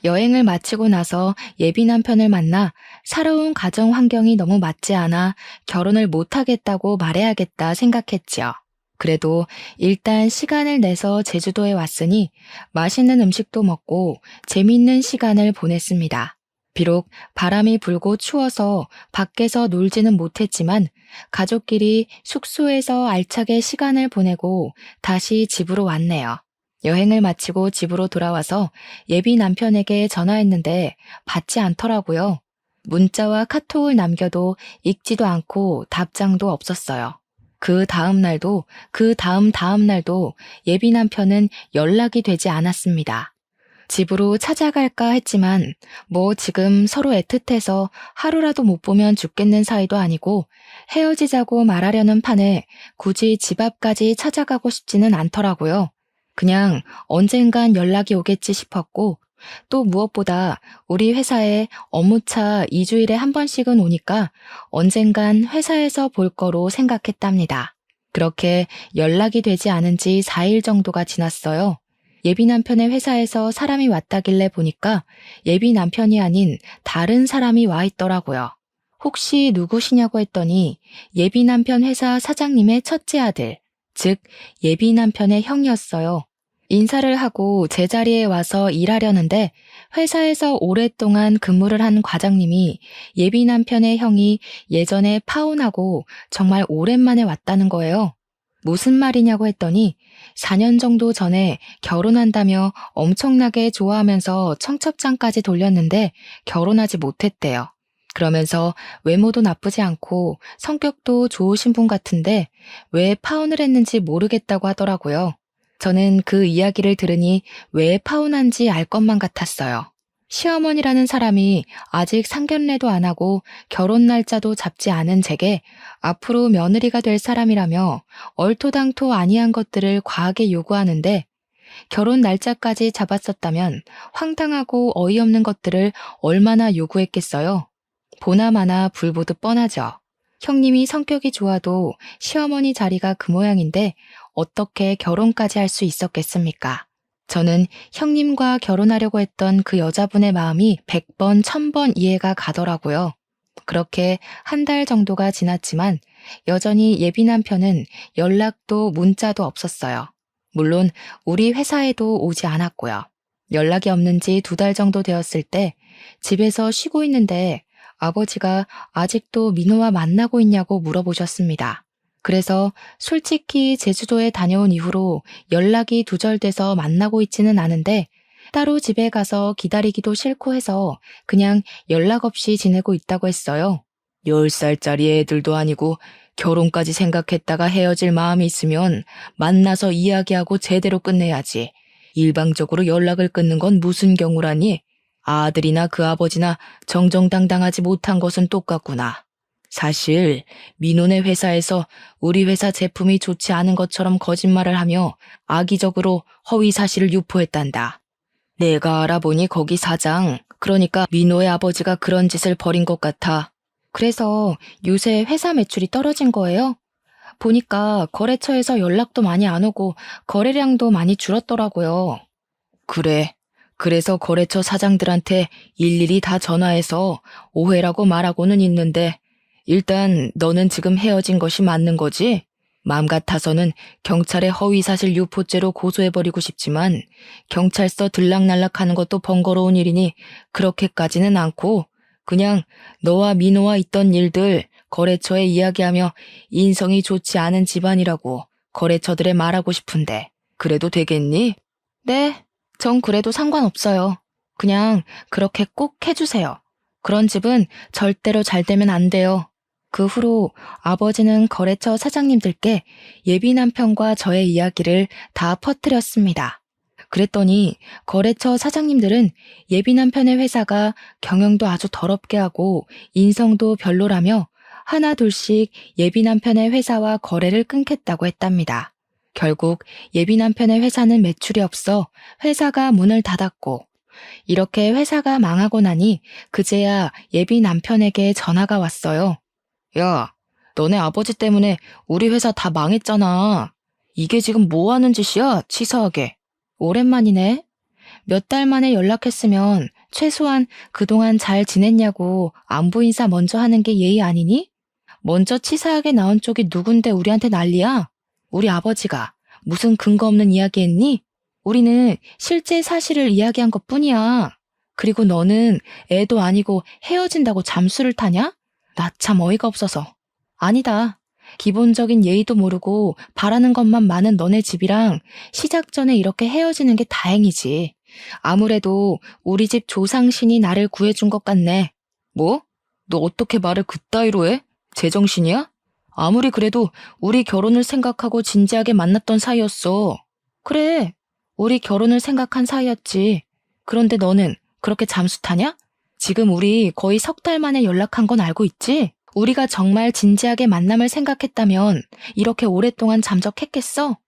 여행을 마치고 나서 예비 남편을 만나 살아온 가정 환경이 너무 맞지 않아 결혼을 못하겠다고 말해야겠다 생각했죠. 그래도 일단 시간을 내서 제주도에 왔으니 맛있는 음식도 먹고 재미있는 시간을 보냈습니다. 비록 바람이 불고 추워서 밖에서 놀지는 못했지만 가족끼리 숙소에서 알차게 시간을 보내고 다시 집으로 왔네요. 여행을 마치고 집으로 돌아와서 예비 남편에게 전화했는데 받지 않더라고요. 문자와 카톡을 남겨도 읽지도 않고 답장도 없었어요. 그 다음 날도 그 다음 날도 예비 남편은 연락이 되지 않았습니다. 집으로 찾아갈까 했지만 뭐 지금 서로 애틋해서 하루라도 못 보면 죽겠는 사이도 아니고 헤어지자고 말하려는 판에 굳이 집 앞까지 찾아가고 싶지는 않더라고요. 그냥 언젠간 연락이 오겠지 싶었고 또 무엇보다 우리 회사에 업무차 2주일에 한 번씩은 오니까 언젠간 회사에서 볼 거로 생각했답니다. 그렇게 연락이 되지 않은 지 4일 정도가 지났어요. 예비 남편의 회사에서 사람이 왔다길래 보니까 예비 남편이 아닌 다른 사람이 와 있더라고요. 혹시 누구시냐고 했더니 예비 남편 회사 사장님의 첫째 아들, 즉 예비 남편의 형이었어요. 인사를 하고 제자리에 와서 일하려는데 회사에서 오랫동안 근무를 한 과장님이 예비 남편의 형이 예전에 파혼하고 정말 오랜만에 왔다는 거예요. 무슨 말이냐고 했더니 4년 정도 전에 결혼한다며 엄청나게 좋아하면서 청첩장까지 돌렸는데 결혼하지 못했대요. 그러면서 외모도 나쁘지 않고 성격도 좋으신 분 같은데 왜 파혼을 했는지 모르겠다고 하더라고요. 저는 그 이야기를 들으니 왜 파혼한지 알 것만 같았어요. 시어머니라는 사람이 아직 상견례도 안 하고 결혼 날짜도 잡지 않은 제게 앞으로 며느리가 될 사람이라며 얼토당토 아니한 것들을 과하게 요구하는데 결혼 날짜까지 잡았었다면 황당하고 어이없는 것들을 얼마나 요구했겠어요. 보나마나 불보듯 뻔하죠. 형님이 성격이 좋아도 시어머니 자리가 그 모양인데 어떻게 결혼까지 할 수 있었겠습니까? 저는 형님과 결혼하려고 했던 그 여자분의 마음이 100번, 1000번 이해가 가더라고요. 그렇게 한 달 정도가 지났지만 여전히 예비 남편은 연락도 문자도 없었어요. 물론 우리 회사에도 오지 않았고요. 연락이 없는 지 2달 정도 되었을 때 집에서 쉬고 있는데 아버지가 아직도 민호와 만나고 있냐고 물어보셨습니다. 그래서 솔직히 제주도에 다녀온 이후로 연락이 두절돼서 만나고 있지는 않은데 따로 집에 가서 기다리기도 싫고 해서 그냥 연락 없이 지내고 있다고 했어요. 10살짜리 애들도 아니고 결혼까지 생각했다가 헤어질 마음이 있으면 만나서 이야기하고 제대로 끝내야지. 일방적으로 연락을 끊는 건 무슨 경우라니? 아들이나 그 아버지나 정정당당하지 못한 것은 똑같구나. 사실 민호네 회사에서 우리 회사 제품이 좋지 않은 것처럼 거짓말을 하며 악의적으로 허위 사실을 유포했단다. 내가 알아보니 거기 사장, 그러니까 민호의 아버지가 그런 짓을 벌인 것 같아. 그래서 요새 회사 매출이 떨어진 거예요? 보니까 거래처에서 연락도 많이 안 오고 거래량도 많이 줄었더라고요. 그래. 그래서 거래처 사장들한테 일일이 다 전화해서 오해라고 말하고는 있는데 일단 너는 지금 헤어진 것이 맞는 거지? 마음 같아서는 경찰에 허위사실 유포죄로 고소해버리고 싶지만 경찰서 들락날락하는 것도 번거로운 일이니 그렇게까지는 않고 그냥 너와 민호와 있던 일들 거래처에 이야기하며 인성이 좋지 않은 집안이라고 거래처들에 말하고 싶은데 그래도 되겠니? 네, 전 그래도 상관없어요. 그냥 그렇게 꼭 해주세요. 그런 집은 절대로 잘 되면 안 돼요. 그 후로 아버지는 거래처 사장님들께 예비 남편과 저의 이야기를 다 퍼뜨렸습니다. 그랬더니 거래처 사장님들은 예비 남편의 회사가 경영도 아주 더럽게 하고 인성도 별로라며 하나 둘씩 예비 남편의 회사와 거래를 끊겠다고 했답니다. 결국 예비 남편의 회사는 매출이 없어 회사가 문을 닫았고 이렇게 회사가 망하고 나니 그제야 예비 남편에게 전화가 왔어요. 야, 너네 아버지 때문에 우리 회사 다 망했잖아. 이게 지금 뭐 하는 짓이야, 치사하게. 오랜만이네. 몇 달 만에 연락했으면 최소한 그동안 잘 지냈냐고 안부 인사 먼저 하는 게 예의 아니니? 먼저 치사하게 나온 쪽이 누군데 우리한테 난리야? 우리 아버지가 무슨 근거 없는 이야기 했니? 우리는 실제 사실을 이야기한 것 뿐이야. 그리고 너는 애도 아니고 헤어진다고 잠수를 타냐? 나 참 어이가 없어서. 아니다. 기본적인 예의도 모르고 바라는 것만 많은 너네 집이랑 시작 전에 이렇게 헤어지는 게 다행이지. 아무래도 우리 집 조상신이 나를 구해준 것 같네. 뭐? 너 어떻게 말을 그따위로 해? 제정신이야? 아무리 그래도 우리 결혼을 생각하고 진지하게 만났던 사이였어. 그래, 우리 결혼을 생각한 사이였지. 그런데 너는 그렇게 잠수 타냐? 지금 우리 거의 3달 만에 연락한 건 알고 있지? 우리가 정말 진지하게 만남을 생각했다면 이렇게 오랫동안 잠적했겠어?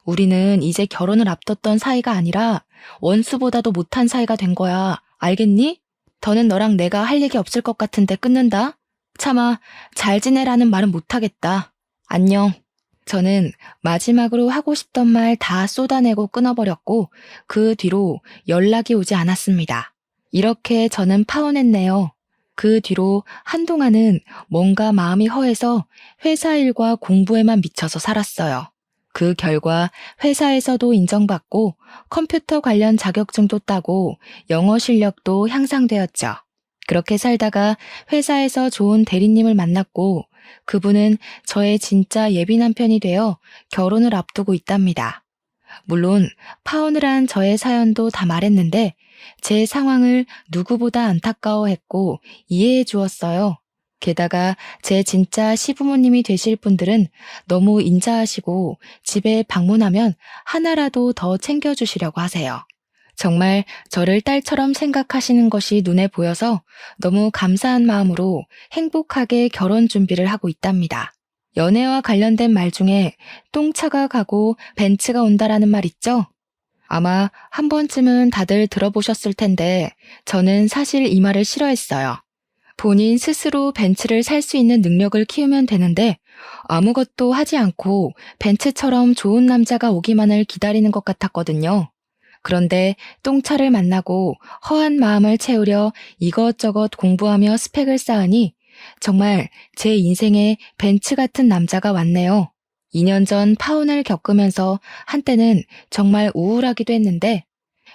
우리는 이제 결혼을 앞뒀던 사이가 아니라 원수보다도 못한 사이가 된 거야. 알겠니? 더는 너랑 내가 할 얘기 없을 것 같은데 끊는다. 차마 잘 지내라는 말은 못하겠다. 안녕. 저는 마지막으로 하고 싶던 말 다 쏟아내고 끊어버렸고 그 뒤로 연락이 오지 않았습니다. 이렇게 저는 파혼했네요. 그 뒤로 한동안은 뭔가 마음이 허해서 회사 일과 공부에만 미쳐서 살았어요. 그 결과 회사에서도 인정받고 컴퓨터 관련 자격증도 따고 영어 실력도 향상되었죠. 그렇게 살다가 회사에서 좋은 대리님을 만났고 그분은 저의 진짜 예비 남편이 되어 결혼을 앞두고 있답니다. 물론 파혼을 한 저의 사연도 다 말했는데 제 상황을 누구보다 안타까워했고 이해해 주었어요. 게다가 제 진짜 시부모님이 되실 분들은 너무 인자하시고 집에 방문하면 하나라도 더 챙겨주시려고 하세요. 정말 저를 딸처럼 생각하시는 것이 눈에 보여서 너무 감사한 마음으로 행복하게 결혼 준비를 하고 있답니다. 연애와 관련된 말 중에 똥차가 가고 벤츠가 온다라는 말 있죠? 아마 한 번쯤은 다들 들어보셨을 텐데 저는 사실 이 말을 싫어했어요. 본인 스스로 벤츠를 살 수 있는 능력을 키우면 되는데 아무것도 하지 않고 벤츠처럼 좋은 남자가 오기만을 기다리는 것 같았거든요. 그런데 똥차를 만나고 허한 마음을 채우려 이것저것 공부하며 스펙을 쌓으니 정말 제 인생에 벤츠 같은 남자가 왔네요. 2년 전 파혼을 겪으면서 한때는 정말 우울하기도 했는데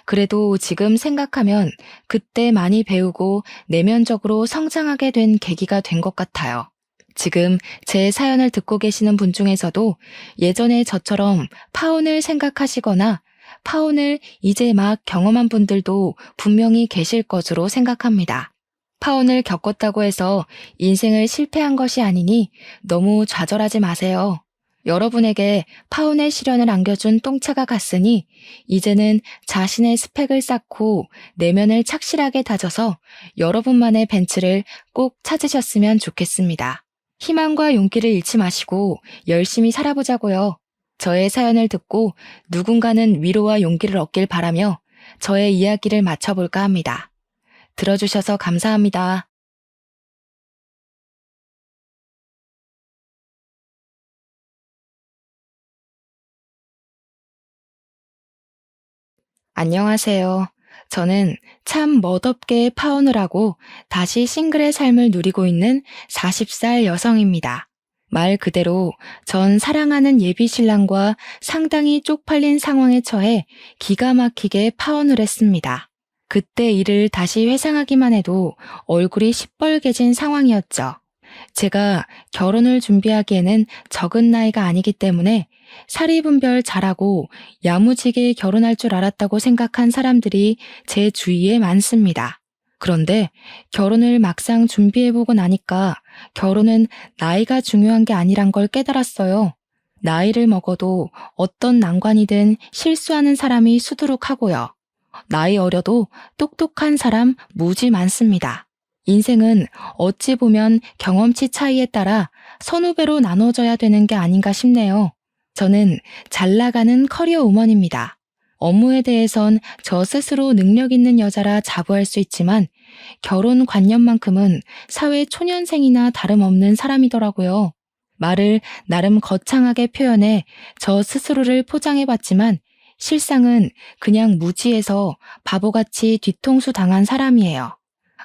그래도 지금 생각하면 그때 많이 배우고 내면적으로 성장하게 된 계기가 된 것 같아요. 지금 제 사연을 듣고 계시는 분 중에서도 예전에 저처럼 파혼을 생각하시거나 파혼을 이제 막 경험한 분들도 분명히 계실 것으로 생각합니다. 파혼을 겪었다고 해서 인생을 실패한 것이 아니니 너무 좌절하지 마세요. 여러분에게 파혼의 시련을 안겨준 똥차가 갔으니 이제는 자신의 스펙을 쌓고 내면을 착실하게 다져서 여러분만의 벤츠를 꼭 찾으셨으면 좋겠습니다. 희망과 용기를 잃지 마시고 열심히 살아보자고요. 저의 사연을 듣고 누군가는 위로와 용기를 얻길 바라며 저의 이야기를 마쳐볼까 합니다. 들어주셔서 감사합니다. 안녕하세요. 저는 참 멋없게 파혼을 하고 다시 싱글의 삶을 누리고 있는 40살 여성입니다. 말 그대로 전 사랑하는 예비 신랑과 상당히 쪽팔린 상황에 처해 기가 막히게 파혼을 했습니다. 그때 일을 다시 회상하기만 해도 얼굴이 시뻘개진 상황이었죠. 제가 결혼을 준비하기에는 적은 나이가 아니기 때문에 사리분별 잘하고 야무지게 결혼할 줄 알았다고 생각한 사람들이 제 주위에 많습니다. 그런데 결혼을 막상 준비해보고 나니까 결혼은 나이가 중요한 게 아니란 걸 깨달았어요. 나이를 먹어도 어떤 난관이든 실수하는 사람이 수두룩하고요. 나이 어려도 똑똑한 사람 무지 많습니다. 인생은 어찌 보면 경험치 차이에 따라 선후배로 나눠져야 되는 게 아닌가 싶네요. 저는 잘 나가는 커리어 우먼입니다. 업무에 대해선 저 스스로 능력 있는 여자라 자부할 수 있지만 결혼 관념만큼은 사회 초년생이나 다름없는 사람이더라고요. 말을 나름 거창하게 표현해 저 스스로를 포장해봤지만 실상은 그냥 무지해서 바보같이 뒤통수 당한 사람이에요.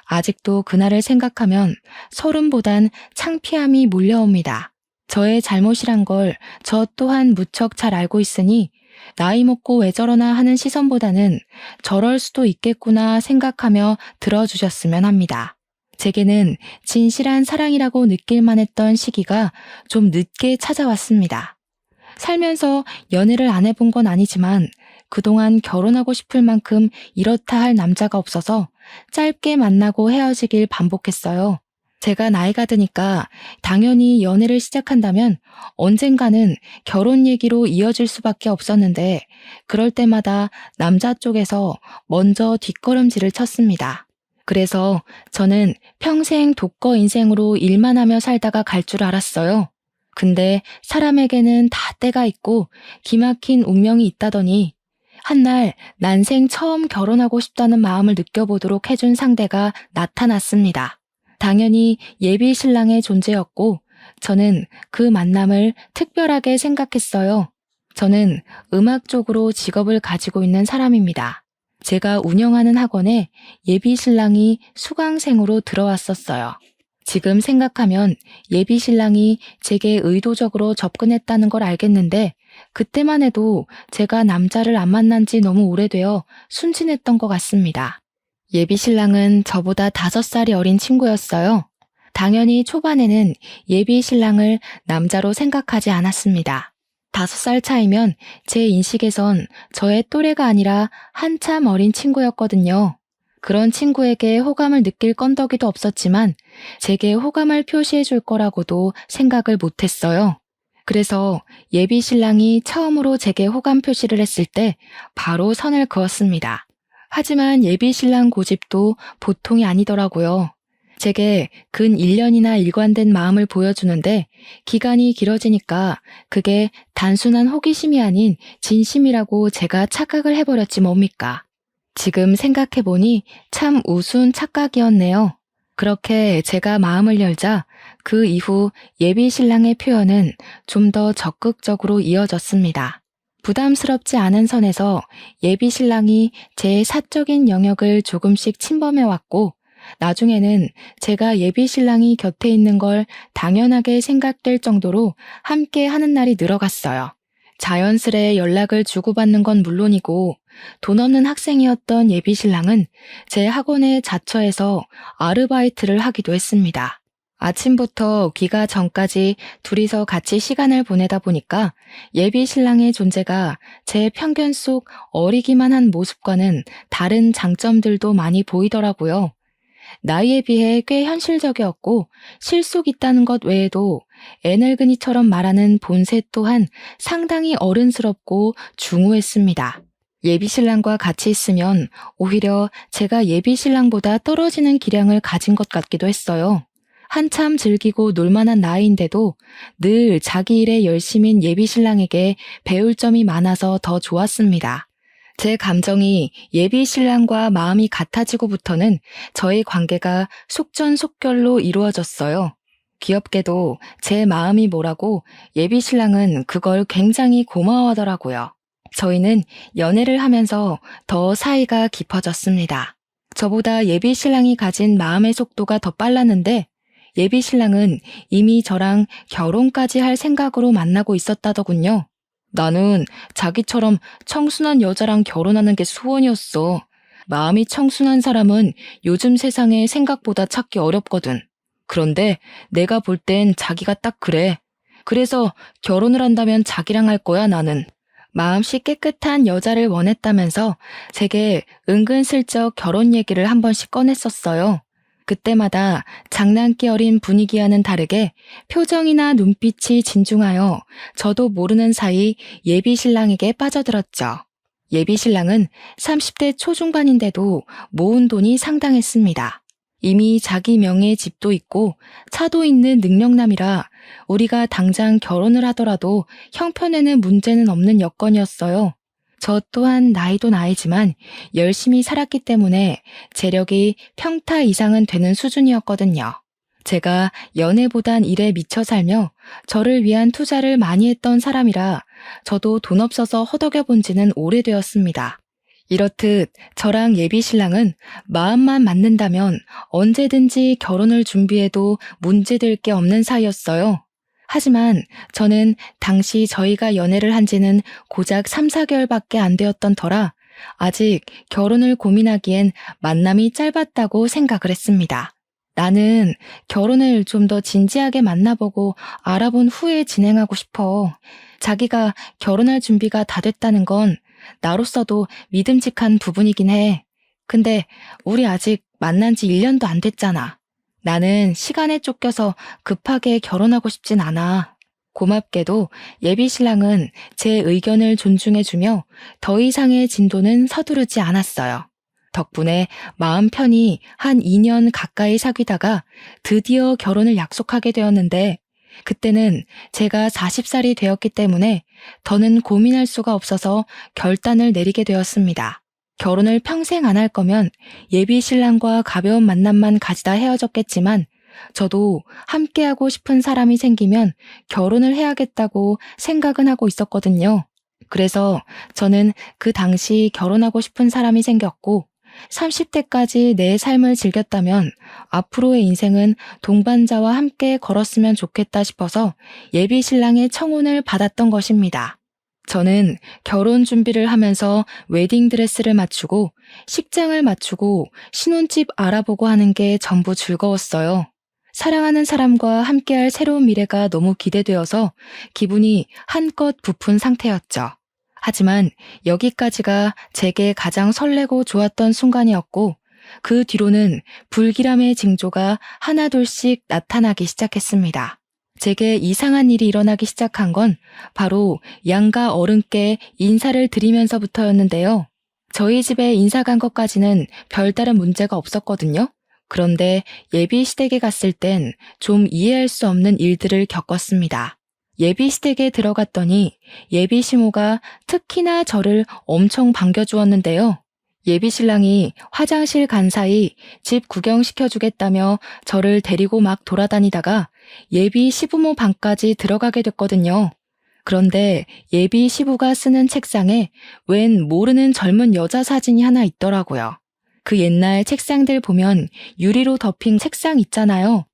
아직도 그날을 생각하면 서름보단 창피함이 몰려옵니다. 저의 잘못이란 걸 저 또한 무척 잘 알고 있으니 나이 먹고 왜 저러나 하는 시선보다는 저럴 수도 있겠구나 생각하며 들어주셨으면 합니다. 제게는 진실한 사랑이라고 느낄만 했던 시기가 좀 늦게 찾아왔습니다. 살면서 연애를 안 해본 건 아니지만 그동안 결혼하고 싶을 만큼 이렇다 할 남자가 없어서 짧게 만나고 헤어지길 반복했어요. 제가 나이가 드니까 당연히 연애를 시작한다면 언젠가는 결혼 얘기로 이어질 수밖에 없었는데 그럴 때마다 남자 쪽에서 먼저 뒷걸음질을 쳤습니다. 그래서 저는 평생 독거 인생으로 일만 하며 살다가 갈 줄 알았어요. 근데 사람에게는 다 때가 있고 기막힌 운명이 있다더니 한날 난생 처음 결혼하고 싶다는 마음을 느껴보도록 해준 상대가 나타났습니다. 당연히 예비 신랑의 존재였고 저는 그 만남을 특별하게 생각했어요. 저는 음악 쪽으로 직업을 가지고 있는 사람입니다. 제가 운영하는 학원에 예비 신랑이 수강생으로 들어왔었어요. 지금 생각하면 예비 신랑이 제게 의도적으로 접근했다는 걸 알겠는데 그때만 해도 제가 남자를 안 만난 지 너무 오래되어 순진했던 것 같습니다. 예비 신랑은 저보다 5살이 어린 친구였어요. 당연히 초반에는 예비 신랑을 남자로 생각하지 않았습니다. 5살 차이면 제 인식에선 저의 또래가 아니라 한참 어린 친구였거든요. 그런 친구에게 호감을 느낄 건더기도 없었지만 제게 호감을 표시해 줄 거라고도 생각을 못했어요. 그래서 예비 신랑이 처음으로 제게 호감 표시를 했을 때 바로 선을 그었습니다. 하지만 예비 신랑 고집도 보통이 아니더라고요. 제게 근 1년이나 일관된 마음을 보여주는데 기간이 길어지니까 그게 단순한 호기심이 아닌 진심이라고 제가 착각을 해버렸지 뭡니까? 지금 생각해보니 참 우스운 착각이었네요. 그렇게 제가 마음을 열자 그 이후 예비 신랑의 표현은 좀 더 적극적으로 이어졌습니다. 부담스럽지 않은 선에서 예비 신랑이 제 사적인 영역을 조금씩 침범해 왔고, 나중에는 제가 예비 신랑이 곁에 있는 걸 당연하게 생각될 정도로 함께 하는 날이 늘어갔어요. 자연스레 연락을 주고받는 건 물론이고, 돈 없는 학생이었던 예비 신랑은 제 학원에 자처해서 아르바이트를 하기도 했습니다. 아침부터 귀가 전까지 둘이서 같이 시간을 보내다 보니까 예비 신랑의 존재가 제 편견 속 어리기만 한 모습과는 다른 장점들도 많이 보이더라고요. 나이에 비해 꽤 현실적이었고 실속 있다는 것 외에도 애늙은이처럼 말하는 본색 또한 상당히 어른스럽고 중후했습니다. 예비 신랑과 같이 있으면 오히려 제가 예비 신랑보다 떨어지는 기량을 가진 것 같기도 했어요. 한참 즐기고 놀만한 나이인데도 늘 자기 일에 열심인 예비 신랑에게 배울 점이 많아서 더 좋았습니다. 제 감정이 예비 신랑과 마음이 같아지고부터는 저희 관계가 속전속결로 이루어졌어요. 귀엽게도 제 마음이 뭐라고 예비 신랑은 그걸 굉장히 고마워하더라고요. 저희는 연애를 하면서 더 사이가 깊어졌습니다. 저보다 예비 신랑이 가진 마음의 속도가 더 빨랐는데 예비 신랑은 이미 저랑 결혼까지 할 생각으로 만나고 있었다더군요. 나는 자기처럼 청순한 여자랑 결혼하는 게 소원이었어. 마음이 청순한 사람은 요즘 세상에 생각보다 찾기 어렵거든. 그런데 내가 볼 땐 자기가 딱 그래. 그래서 결혼을 한다면 자기랑 할 거야, 나는. 마음씨 깨끗한 여자를 원했다면서 제게 은근슬쩍 결혼 얘기를 한 번씩 꺼냈었어요. 그때마다 장난기 어린 분위기와는 다르게 표정이나 눈빛이 진중하여 저도 모르는 사이 예비 신랑에게 빠져들었죠. 예비 신랑은 30대 초중반인데도 모은 돈이 상당했습니다. 이미 자기 명의의 집도 있고 차도 있는 능력남이라 우리가 당장 결혼을 하더라도 형편에는 문제는 없는 여건이었어요. 저 또한 나이도 나이지만 열심히 살았기 때문에 재력이 평타 이상은 되는 수준이었거든요. 제가 연애보단 일에 미쳐 살며 저를 위한 투자를 많이 했던 사람이라 저도 돈 없어서 허덕여 본 지는 오래되었습니다. 이렇듯 저랑 예비 신랑은 마음만 맞는다면 언제든지 결혼을 준비해도 문제될 게 없는 사이였어요. 하지만 저는 당시 저희가 연애를 한 지는 고작 3, 4개월밖에 안 되었던 터라 아직 결혼을 고민하기엔 만남이 짧았다고 생각을 했습니다. 나는 결혼을 좀 더 진지하게 만나보고 알아본 후에 진행하고 싶어. 자기가 결혼할 준비가 다 됐다는 건 나로서도 믿음직한 부분이긴 해. 근데 우리 아직 만난 지 1년도 안 됐잖아. 나는 시간에 쫓겨서 급하게 결혼하고 싶진 않아. 고맙게도 예비 신랑은 제 의견을 존중해주며 더 이상의 진도는 서두르지 않았어요. 덕분에 마음 편히 한 2년 가까이 사귀다가 드디어 결혼을 약속하게 되었는데 그때는 제가 40살이 되었기 때문에 더는 고민할 수가 없어서 결단을 내리게 되었습니다. 결혼을 평생 안 할 거면 예비 신랑과 가벼운 만남만 가지다 헤어졌겠지만 저도 함께하고 싶은 사람이 생기면 결혼을 해야겠다고 생각은 하고 있었거든요. 그래서 저는 그 당시 결혼하고 싶은 사람이 생겼고 30대까지 내 삶을 즐겼다면 앞으로의 인생은 동반자와 함께 걸었으면 좋겠다 싶어서 예비 신랑의 청혼을 받았던 것입니다. 저는 결혼 준비를 하면서 웨딩드레스를 맞추고 식장을 맞추고 신혼집 알아보고 하는 게 전부 즐거웠어요. 사랑하는 사람과 함께할 새로운 미래가 너무 기대되어서 기분이 한껏 부푼 상태였죠. 하지만 여기까지가 제게 가장 설레고 좋았던 순간이었고 그 뒤로는 불길함의 징조가 하나둘씩 나타나기 시작했습니다. 제게 이상한 일이 일어나기 시작한 건 바로 양가 어른께 인사를 드리면서부터였는데요. 저희 집에 인사 간 것까지는 별다른 문제가 없었거든요. 그런데 예비 시댁에 갔을 땐 좀 이해할 수 없는 일들을 겪었습니다. 예비 시댁에 들어갔더니 예비 시모가 특히나 저를 엄청 반겨주었는데요. 예비 신랑이 화장실 간 사이 집 구경시켜주겠다며 저를 데리고 막 돌아다니다가 예비 시부모 방까지 들어가게 됐거든요. 그런데 예비 시부가 쓰는 책상에 웬 모르는 젊은 여자 사진이 하나 있더라고요. 그 옛날 책상들 보면 유리로 덮인 책상 있잖아요.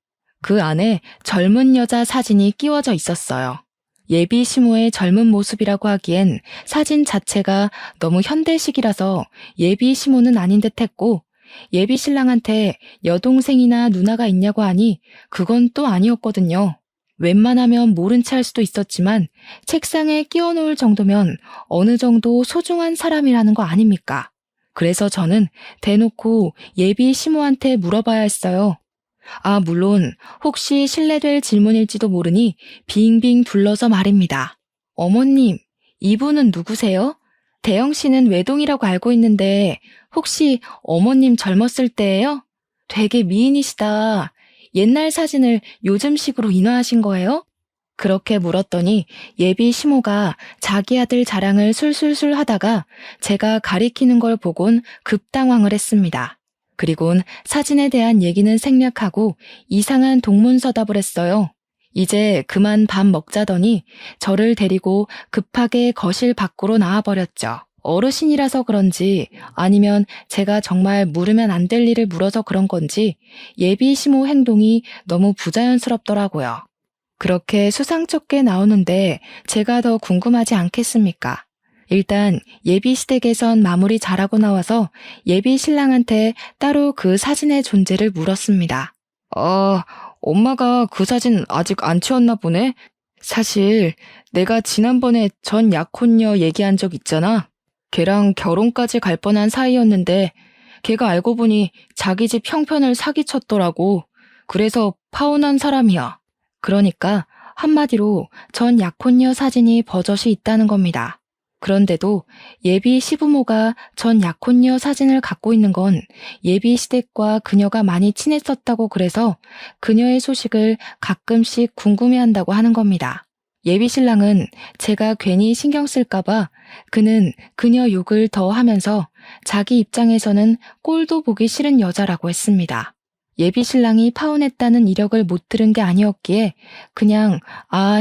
그 안에 젊은 여자 사진이 끼워져 있었어요. 예비 시모의 젊은 모습이라고 하기엔 사진 자체가 너무 현대식이라서 예비 시모는 아닌 듯 했고, 예비 신랑한테 여동생이나 누나가 있냐고 하니 그건 또 아니었거든요. 웬만하면 모른 채 할 수도 있었지만 책상에 끼워 놓을 정도면 어느 정도 소중한 사람이라는 거 아닙니까? 그래서 저는 대놓고 예비 시모한테 물어봐야 했어요. 물론 혹시 실례될 질문일지도 모르니 빙빙 둘러서 말입니다. 어머님, 이분은 누구세요? 대영 씨는 외동이라고 알고 있는데 혹시 어머님 젊었을 때예요? 되게 미인이시다. 옛날 사진을 요즘식으로 인화하신 거예요? 그렇게 물었더니 예비 시모가 자기 아들 자랑을 술술술 하다가 제가 가리키는 걸 보곤 급당황을 했습니다. 그리곤 사진에 대한 얘기는 생략하고 이상한 동문서답을 했어요. 이제 그만 밥 먹자더니 저를 데리고 급하게 거실 밖으로 나와버렸죠. 어르신이라서 그런지 아니면 제가 정말 물으면 안 될 일을 물어서 그런 건지 예비 시모 행동이 너무 부자연스럽더라고요. 그렇게 수상쩍게 나오는데 제가 더 궁금하지 않겠습니까? 일단 예비 시댁에선 마무리 잘하고 나와서 예비 신랑한테 따로 그 사진의 존재를 물었습니다. 엄마가 그 사진 아직 안 치웠나 보네? 사실 내가 지난번에 전 약혼녀 얘기한 적 있잖아. 걔랑 결혼까지 갈 뻔한 사이였는데 걔가 알고 보니 자기 집 형편을 사기쳤더라고. 그래서 파혼한 사람이야. 그러니까 한마디로 전 약혼녀 사진이 버젓이 있다는 겁니다. 그런데도 예비 시부모가 전 약혼녀 사진을 갖고 있는 건 예비 시댁과 그녀가 많이 친했었다고 그래서 그녀의 소식을 가끔씩 궁금해한다고 하는 겁니다. 예비 신랑은 제가 괜히 신경 쓸까봐 그는 그녀 욕을 더 하면서 자기 입장에서는 꼴도 보기 싫은 여자라고 했습니다. 예비 신랑이 파혼했다는 이력을 못 들은 게 아니었기에 그냥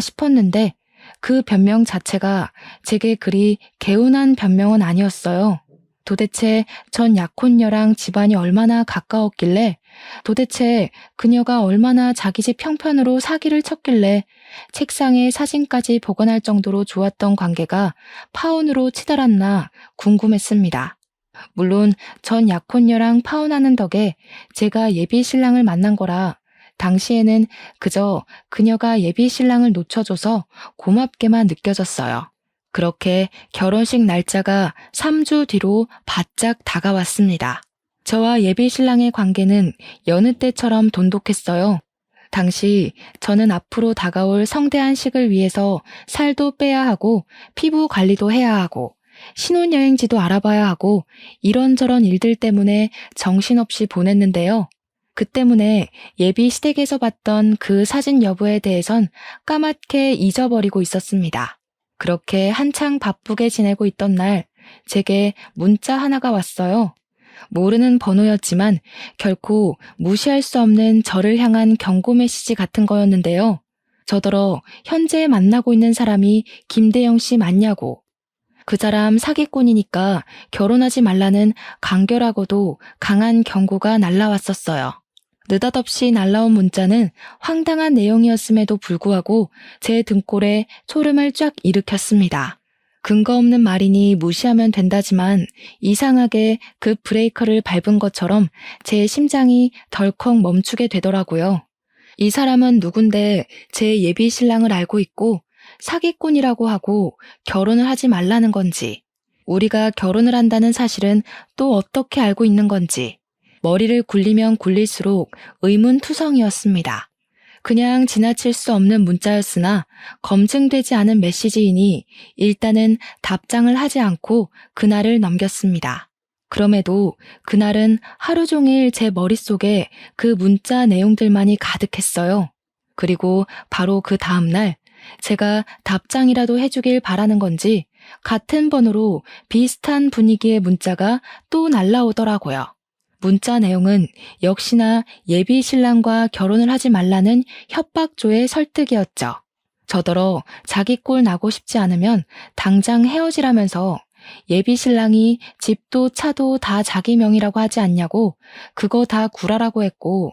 싶었는데 그 변명 자체가 제게 그리 개운한 변명은 아니었어요. 도대체 전 약혼녀랑 집안이 얼마나 가까웠길래, 도대체 그녀가 얼마나 자기 집 형편으로 사기를 쳤길래 책상에 사진까지 복원할 정도로 좋았던 관계가 파혼으로 치달았나 궁금했습니다. 물론 전 약혼녀랑 파혼하는 덕에 제가 예비 신랑을 만난 거라 당시에는 그저 그녀가 예비 신랑을 놓쳐줘서 고맙게만 느껴졌어요. 그렇게 결혼식 날짜가 3주 뒤로 바짝 다가왔습니다. 저와 예비 신랑의 관계는 여느 때처럼 돈독했어요. 당시 저는 앞으로 다가올 성대한 식을 위해서 살도 빼야 하고 피부 관리도 해야 하고 신혼여행지도 알아봐야 하고 이런저런 일들 때문에 정신없이 보냈는데요. 그 때문에 예비 시댁에서 봤던 그 사진 여부에 대해선 까맣게 잊어버리고 있었습니다. 그렇게 한창 바쁘게 지내고 있던 날 제게 문자 하나가 왔어요. 모르는 번호였지만 결코 무시할 수 없는 저를 향한 경고 메시지 같은 거였는데요. 저더러 현재 만나고 있는 사람이 김대영 씨 맞냐고. 그 사람 사기꾼이니까 결혼하지 말라는 간결하고도 강한 경고가 날라왔었어요. 느닷없이 날라온 문자는 황당한 내용이었음에도 불구하고 제 등골에 소름을 쫙 일으켰습니다. 근거 없는 말이니 무시하면 된다지만 이상하게 그 브레이커를 밟은 것처럼 제 심장이 덜컥 멈추게 되더라고요. 이 사람은 누군데 제 예비 신랑을 알고 있고 사기꾼이라고 하고 결혼을 하지 말라는 건지, 우리가 결혼을 한다는 사실은 또 어떻게 알고 있는 건지, 머리를 굴리면 굴릴수록 의문투성이었습니다. 그냥 지나칠 수 없는 문자였으나 검증되지 않은 메시지이니 일단은 답장을 하지 않고 그날을 넘겼습니다. 그럼에도 그날은 하루 종일 제 머릿속에 그 문자 내용들만이 가득했어요. 그리고 바로 그 다음날 제가 답장이라도 해주길 바라는 건지 같은 번호로 비슷한 분위기의 문자가 또 날라오더라고요. 문자 내용은 역시나 예비 신랑과 결혼을 하지 말라는 협박조의 설득이었죠. 저더러 자기 꼴 나고 싶지 않으면 당장 헤어지라면서 예비 신랑이 집도 차도 다 자기 명의라고 하지 않냐고 그거 다 구라라고 했고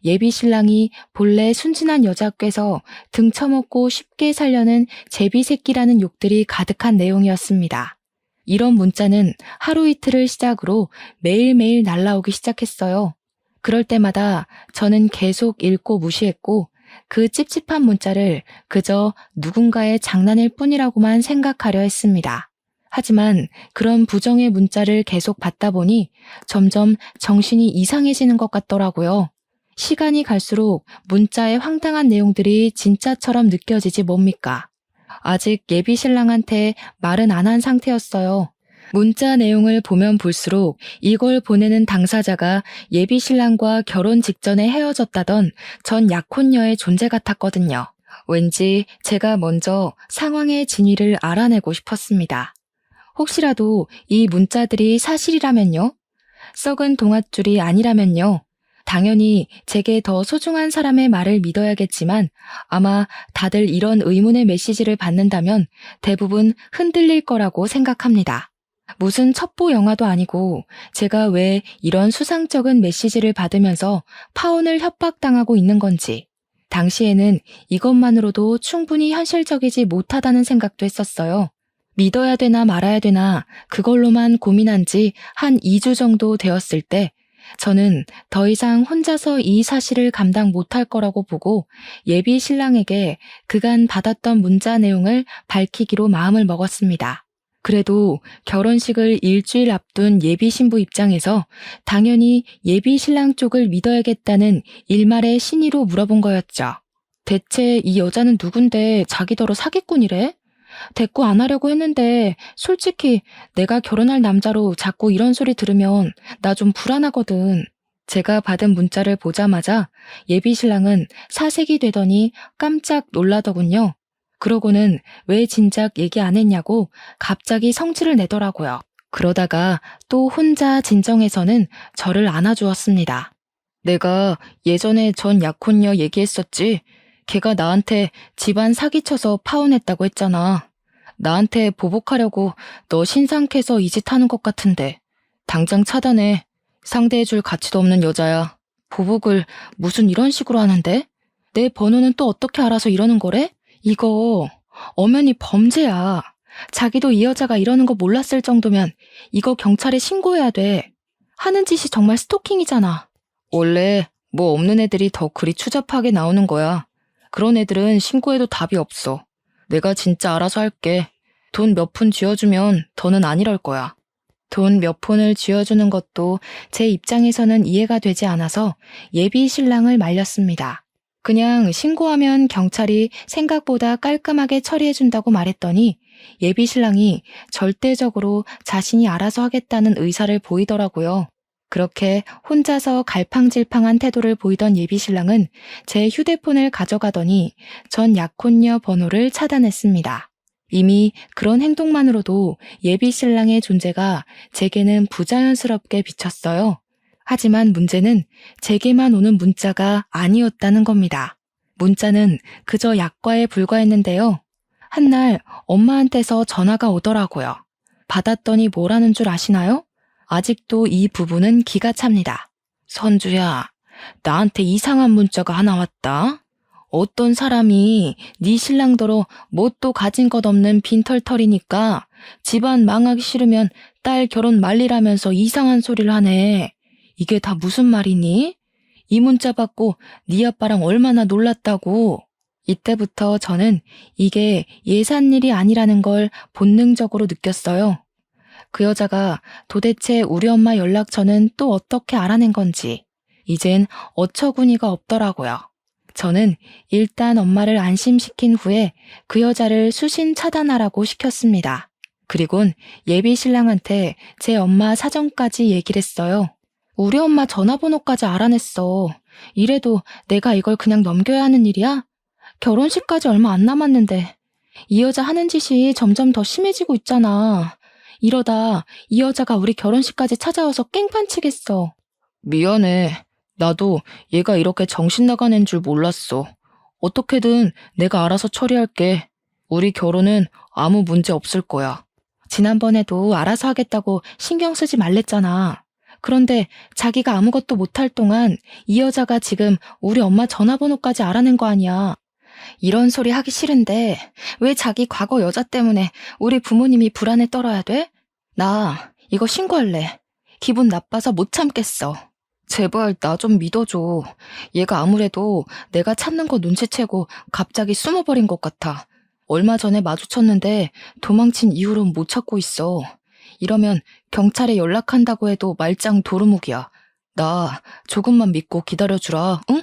예비 신랑이 본래 순진한 여자 께서 등쳐먹고 쉽게 살려는 제비 새끼라는 욕들이 가득한 내용이었습니다. 이런 문자는 하루 이틀을 시작으로 매일매일 날라오기 시작했어요. 그럴 때마다 저는 계속 읽고 무시했고 그 찝찝한 문자를 그저 누군가의 장난일 뿐이라고만 생각하려 했습니다. 하지만 그런 부정의 문자를 계속 받다 보니 점점 정신이 이상해지는 것 같더라고요. 시간이 갈수록 문자의 황당한 내용들이 진짜처럼 느껴지지 뭡니까? 아직 예비 신랑한테 말은 안 한 상태였어요. 문자 내용을 보면 볼수록 이걸 보내는 당사자가 예비 신랑과 결혼 직전에 헤어졌다던 전 약혼녀의 존재 같았거든요. 왠지 제가 먼저 상황의 진위를 알아내고 싶었습니다. 혹시라도 이 문자들이 사실이라면요? 썩은 동아줄이 아니라면요? 당연히 제게 더 소중한 사람의 말을 믿어야겠지만 아마 다들 이런 의문의 메시지를 받는다면 대부분 흔들릴 거라고 생각합니다. 무슨 첩보 영화도 아니고 제가 왜 이런 수상쩍은 메시지를 받으면서 파혼을 협박당하고 있는 건지 당시에는 이것만으로도 충분히 현실적이지 못하다는 생각도 했었어요. 믿어야 되나 말아야 되나 그걸로만 고민한 지 한 2주 정도 되었을 때 저는 더 이상 혼자서 이 사실을 감당 못할 거라고 보고 예비 신랑에게 그간 받았던 문자 내용을 밝히기로 마음을 먹었습니다. 그래도 결혼식을 일주일 앞둔 예비 신부 입장에서 당연히 예비 신랑 쪽을 믿어야겠다는 일말의 신의로 물어본 거였죠. 대체 이 여자는 누군데 자기더러 사기꾼이래? 대꾸 안 하려고 했는데 솔직히 내가 결혼할 남자로 자꾸 이런 소리 들으면 나 좀 불안하거든. 제가 받은 문자를 보자마자 예비 신랑은 사색이 되더니 깜짝 놀라더군요. 그러고는 왜 진작 얘기 안 했냐고 갑자기 성질을 내더라고요. 그러다가 또 혼자 진정해서는 저를 안아주었습니다. 내가 예전에 전 약혼녀 얘기했었지. 걔가 나한테 집안 사기쳐서 파혼했다고 했잖아. 나한테 보복하려고 너 신상캐서 이 짓 하는 것 같은데 당장 차단해. 상대해줄 가치도 없는 여자야. 보복을 무슨 이런 식으로 하는데? 내 번호는 또 어떻게 알아서 이러는 거래? 이거 엄연히 범죄야. 자기도 이 여자가 이러는 거 몰랐을 정도면 이거 경찰에 신고해야 돼. 하는 짓이 정말 스토킹이잖아. 원래 뭐 없는 애들이 더 그리 추잡하게 나오는 거야. 그런 애들은 신고해도 답이 없어. 내가 진짜 알아서 할게. 돈 몇 푼 쥐어주면 더는 안 이럴 거야. 돈 몇 푼을 쥐어주는 것도 제 입장에서는 이해가 되지 않아서 예비 신랑을 말렸습니다. 그냥 신고하면 경찰이 생각보다 깔끔하게 처리해준다고 말했더니 예비 신랑이 절대적으로 자신이 알아서 하겠다는 의사를 보이더라고요. 그렇게 혼자서 갈팡질팡한 태도를 보이던 예비 신랑은 제 휴대폰을 가져가더니 전 약혼녀 번호를 차단했습니다. 이미 그런 행동만으로도 예비 신랑의 존재가 제게는 부자연스럽게 비쳤어요. 하지만 문제는 제게만 오는 문자가 아니었다는 겁니다. 문자는 그저 약과에 불과했는데요. 한날 엄마한테서 전화가 오더라고요. 받았더니 뭐라는 줄 아시나요? 아직도 이 부분은 기가 찹니다. 선주야, 나한테 이상한 문자가 하나 왔다. 어떤 사람이 네 신랑더러 뭣도 가진 것 없는 빈털털이니까 집안 망하기 싫으면 딸 결혼 말리라면서 이상한 소리를 하네. 이게 다 무슨 말이니? 이 문자 받고 네 아빠랑 얼마나 놀랐다고. 이때부터 저는 이게 예산일이 아니라는 걸 본능적으로 느꼈어요. 그 여자가 도대체 우리 엄마 연락처는 또 어떻게 알아낸 건지 이젠 어처구니가 없더라고요. 저는 일단 엄마를 안심시킨 후에 그 여자를 수신 차단하라고 시켰습니다. 그리곤 예비 신랑한테 제 엄마 사정까지 얘기를 했어요. 우리 엄마 전화번호까지 알아냈어. 이래도 내가 이걸 그냥 넘겨야 하는 일이야? 결혼식까지 얼마 안 남았는데 이 여자 하는 짓이 점점 더 심해지고 있잖아. 이러다 이 여자가 우리 결혼식까지 찾아와서 깽판 치겠어. 미안해. 나도 얘가 이렇게 정신 나간 애인 줄 몰랐어. 어떻게든 내가 알아서 처리할게. 우리 결혼은 아무 문제 없을 거야. 지난번에도 알아서 하겠다고 신경 쓰지 말랬잖아. 그런데 자기가 아무것도 못할 동안 이 여자가 지금 우리 엄마 전화번호까지 알아낸 거 아니야. 이런 소리 하기 싫은데 왜 자기 과거 여자 때문에 우리 부모님이 불안에 떨어야 돼? 나 이거 신고할래. 기분 나빠서 못 참겠어. 제발 나 좀 믿어줘. 얘가 아무래도 내가 찾는 거 눈치채고 갑자기 숨어버린 것 같아. 얼마 전에 마주쳤는데 도망친 이후로 못 찾고 있어. 이러면 경찰에 연락한다고 해도 말짱 도루묵이야. 나 조금만 믿고 기다려주라, 응?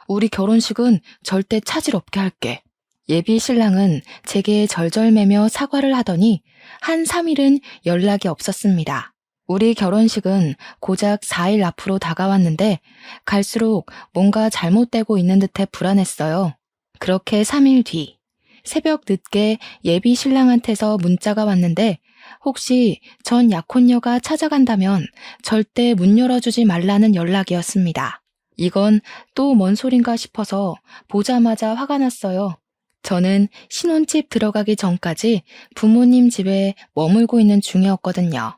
우리 결혼식은 절대 차질 없게 할게. 예비 신랑은 제게 절절매며 사과를 하더니 한 3일은 연락이 없었습니다. 우리 결혼식은 고작 4일 앞으로 다가왔는데 갈수록 뭔가 잘못되고 있는 듯해 불안했어요. 그렇게 3일 뒤, 새벽 늦게 예비 신랑한테서 문자가 왔는데 혹시 전 약혼녀가 찾아간다면 절대 문 열어주지 말라는 연락이었습니다. 이건 또 뭔 소린가 싶어서 보자마자 화가 났어요. 저는 신혼집 들어가기 전까지 부모님 집에 머물고 있는 중이었거든요.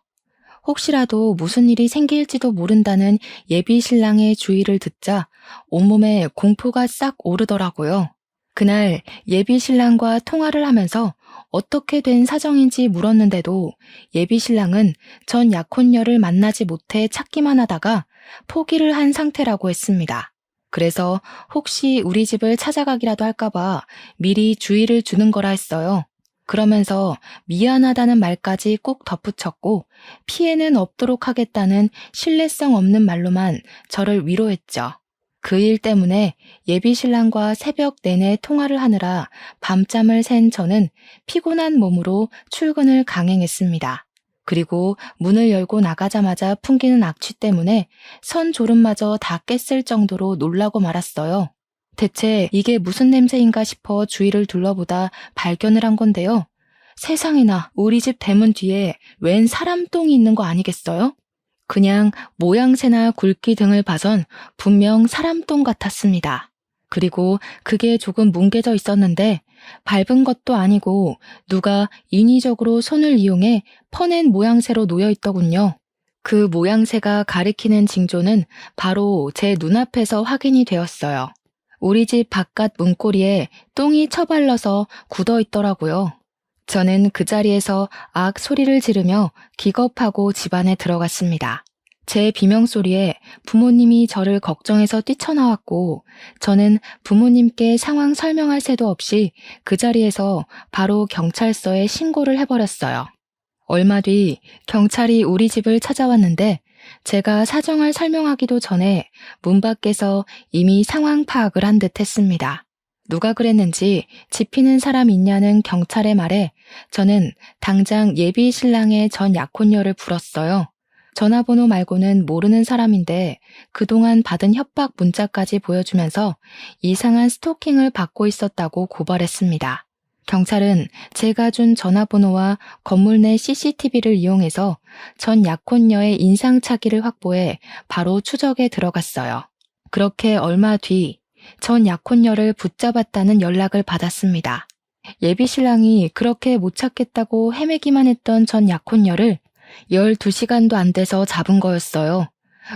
혹시라도 무슨 일이 생길지도 모른다는 예비 신랑의 주의를 듣자 온몸에 공포가 싹 오르더라고요. 그날 예비 신랑과 통화를 하면서 어떻게 된 사정인지 물었는데도 예비 신랑은 전 약혼녀를 만나지 못해 찾기만 하다가 포기를 한 상태라고 했습니다. 그래서 혹시 우리 집을 찾아가기라도 할까봐 미리 주의를 주는 거라 했어요. 그러면서 미안하다는 말까지 꼭 덧붙였고 피해는 없도록 하겠다는 신뢰성 없는 말로만 저를 위로했죠. 그 일 때문에 예비 신랑과 새벽 내내 통화를 하느라 밤잠을 샌 저는 피곤한 몸으로 출근을 강행했습니다. 그리고 문을 열고 나가자마자 풍기는 악취 때문에 선 졸음마저 다 깼을 정도로 놀라고 말았어요. 대체 이게 무슨 냄새인가 싶어 주위를 둘러보다 발견을 한 건데요. 세상에나 우리 집 대문 뒤에 웬 사람 똥이 있는 거 아니겠어요? 그냥 모양새나 굵기 등을 봐선 분명 사람 똥 같았습니다. 그리고 그게 조금 뭉개져 있었는데 밟은 것도 아니고 누가 인위적으로 손을 이용해 퍼낸 모양새로 놓여 있더군요. 그 모양새가 가리키는 징조는 바로 제 눈앞에서 확인이 되었어요. 우리 집 바깥 문고리에 똥이 처발러서 굳어 있더라고요. 저는 그 자리에서 악 소리를 지르며 기겁하고 집 안에 들어갔습니다. 제 비명소리에 부모님이 저를 걱정해서 뛰쳐나왔고 저는 부모님께 상황 설명할 새도 없이 그 자리에서 바로 경찰서에 신고를 해버렸어요. 얼마 뒤 경찰이 우리 집을 찾아왔는데 제가 사정을 설명하기도 전에 문 밖에서 이미 상황 파악을 한 듯 했습니다. 누가 그랬는지 지피는 사람 있냐는 경찰의 말에 저는 당장 예비 신랑의 전 약혼녀를 불렀어요. 전화번호 말고는 모르는 사람인데 그동안 받은 협박 문자까지 보여주면서 이상한 스토킹을 받고 있었다고 고발했습니다. 경찰은 제가 준 전화번호와 건물 내 CCTV를 이용해서 전 약혼녀의 인상착의를 확보해 바로 추적에 들어갔어요. 그렇게 얼마 뒤 전 약혼녀를 붙잡았다는 연락을 받았습니다. 예비 신랑이 그렇게 못 찾겠다고 헤매기만 했던 전 약혼녀를 12시간도 안 돼서 잡은 거였어요.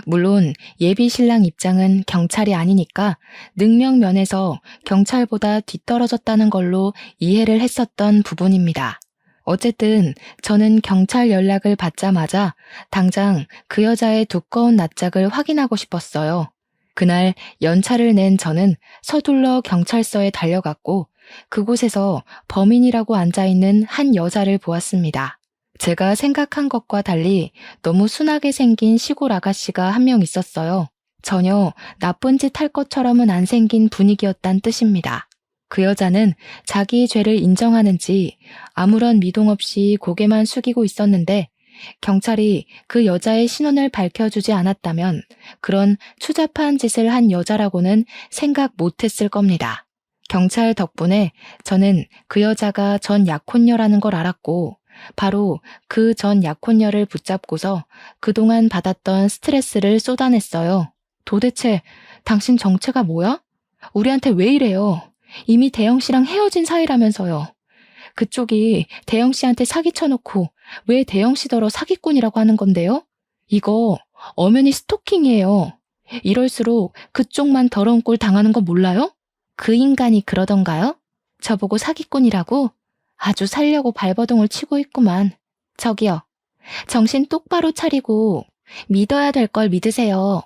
물론 예비 신랑 입장은 경찰이 아니니까 능력면에서 경찰보다 뒤떨어졌다는 걸로 이해를 했었던 부분입니다. 어쨌든 저는 경찰 연락을 받자마자 당장 그 여자의 두꺼운 낯짝을 확인하고 싶었어요. 그날 연차를 낸 저는 서둘러 경찰서에 달려갔고 그곳에서 범인이라고 앉아있는 한 여자를 보았습니다. 제가 생각한 것과 달리 너무 순하게 생긴 시골 아가씨가 한 명 있었어요. 전혀 나쁜 짓 할 것처럼은 안 생긴 분위기였단 뜻입니다. 그 여자는 자기 죄를 인정하는지 아무런 미동 없이 고개만 숙이고 있었는데 경찰이 그 여자의 신원을 밝혀주지 않았다면 그런 추잡한 짓을 한 여자라고는 생각 못했을 겁니다. 경찰 덕분에 저는 그 여자가 전 약혼녀라는 걸 알았고 바로 그 전 약혼녀를 붙잡고서 그동안 받았던 스트레스를 쏟아냈어요. 도대체 당신 정체가 뭐야? 우리한테 왜 이래요? 이미 대영 씨랑 헤어진 사이라면서요. 그쪽이 대영 씨한테 사기 쳐놓고 왜 대영 씨더러 사기꾼이라고 하는 건데요? 이거 엄연히 스토킹이에요. 이럴수록 그쪽만 더러운 꼴 당하는 거 몰라요? 그 인간이 그러던가요? 저보고 사기꾼이라고? 아주 살려고 발버둥을 치고 있구만. 저기요. 정신 똑바로 차리고 믿어야 될 걸 믿으세요.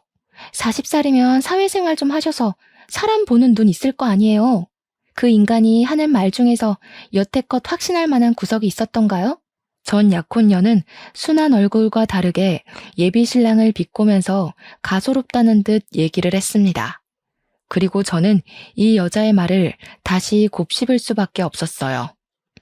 40살이면 사회생활 좀 하셔서 사람 보는 눈 있을 거 아니에요. 그 인간이 하는 말 중에서 여태껏 확신할 만한 구석이 있었던가요? 전 약혼녀는 순한 얼굴과 다르게 예비 신랑을 비꼬면서 가소롭다는 듯 얘기를 했습니다. 그리고 저는 이 여자의 말을 다시 곱씹을 수밖에 없었어요.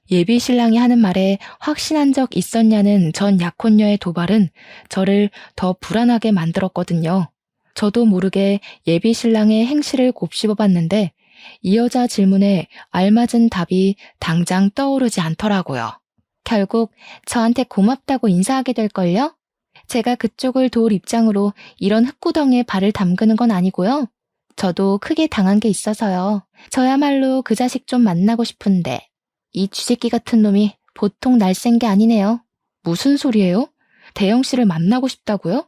예비 신랑이 하는 말에 확신한 적 있었냐는 전 약혼녀의 도발은 저를 더 불안하게 만들었거든요. 저도 모르게 예비 신랑의 행실을 곱씹어 봤는데 이 여자 질문에 알맞은 답이 당장 떠오르지 않더라고요. 결국 저한테 고맙다고 인사하게 될걸요? 제가 그쪽을 도울 입장으로 이런 흙구덩이에 발을 담그는 건 아니고요. 저도 크게 당한 게 있어서요. 저야말로 그 자식 좀 만나고 싶은데 이 쥐새끼 같은 놈이 보통 날쌘 게 아니네요. 무슨 소리예요? 대영 씨를 만나고 싶다고요?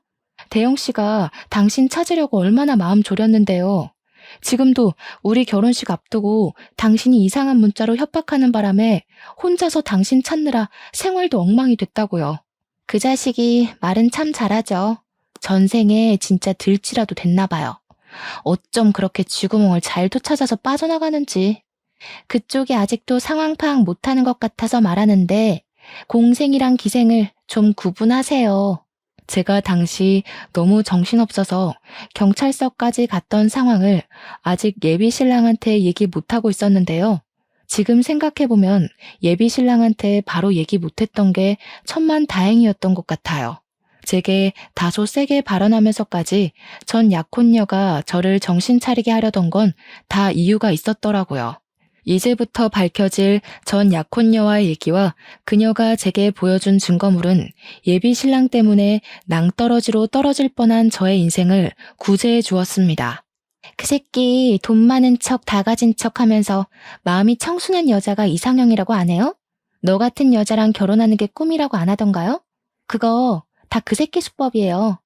대영 씨가 당신 찾으려고 얼마나 마음 졸였는데요. 지금도 우리 결혼식 앞두고 당신이 이상한 문자로 협박하는 바람에 혼자서 당신 찾느라 생활도 엉망이 됐다고요. 그 자식이 말은 참 잘하죠. 전생에 진짜 들치라도 됐나 봐요. 어쩜 그렇게 쥐구멍을 잘도 찾아서 빠져나가는지. 그쪽이 아직도 상황 파악 못하는 것 같아서 말하는데 공생이랑 기생을 좀 구분하세요. 제가 당시 너무 정신없어서 경찰서까지 갔던 상황을 아직 예비 신랑한테 얘기 못하고 있었는데요. 지금 생각해보면 예비 신랑한테 바로 얘기 못했던 게 천만다행이었던 것 같아요. 제게 다소 세게 발언하면서까지 전 약혼녀가 저를 정신 차리게 하려던 건 다 이유가 있었더라고요. 이제부터 밝혀질 전 약혼녀와의 얘기와 그녀가 제게 보여준 증거물은 예비 신랑 때문에 낭떠러지로 떨어질 뻔한 저의 인생을 구제해 주었습니다. 그 새끼 돈 많은 척 다 가진 척 하면서 마음이 청순한 여자가 이상형이라고 안 해요? 너 같은 여자랑 결혼하는 게 꿈이라고 안 하던가요? 그거 다 그 새끼 수법이에요.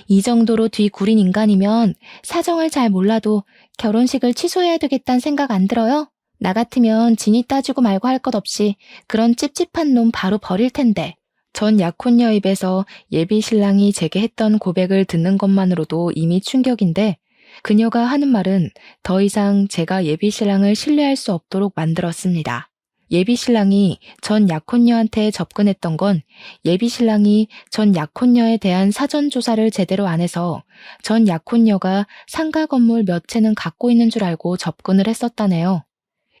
이 정도로 뒤구린 인간이면 사정을 잘 몰라도 결혼식을 취소해야 되겠다는 생각 안 들어요? 나 같으면 진이 따지고 말고 할 것 없이 그런 찝찝한 놈 바로 버릴 텐데. 전 약혼녀 입에서 예비 신랑이 제게 했던 고백을 듣는 것만으로도 이미 충격인데 그녀가 하는 말은 더 이상 제가 예비 신랑을 신뢰할 수 없도록 만들었습니다. 예비 신랑이 전 약혼녀한테 접근했던 건 예비 신랑이 전 약혼녀에 대한 사전 조사를 제대로 안 해서 전 약혼녀가 상가 건물 몇 채는 갖고 있는 줄 알고 접근을 했었다네요.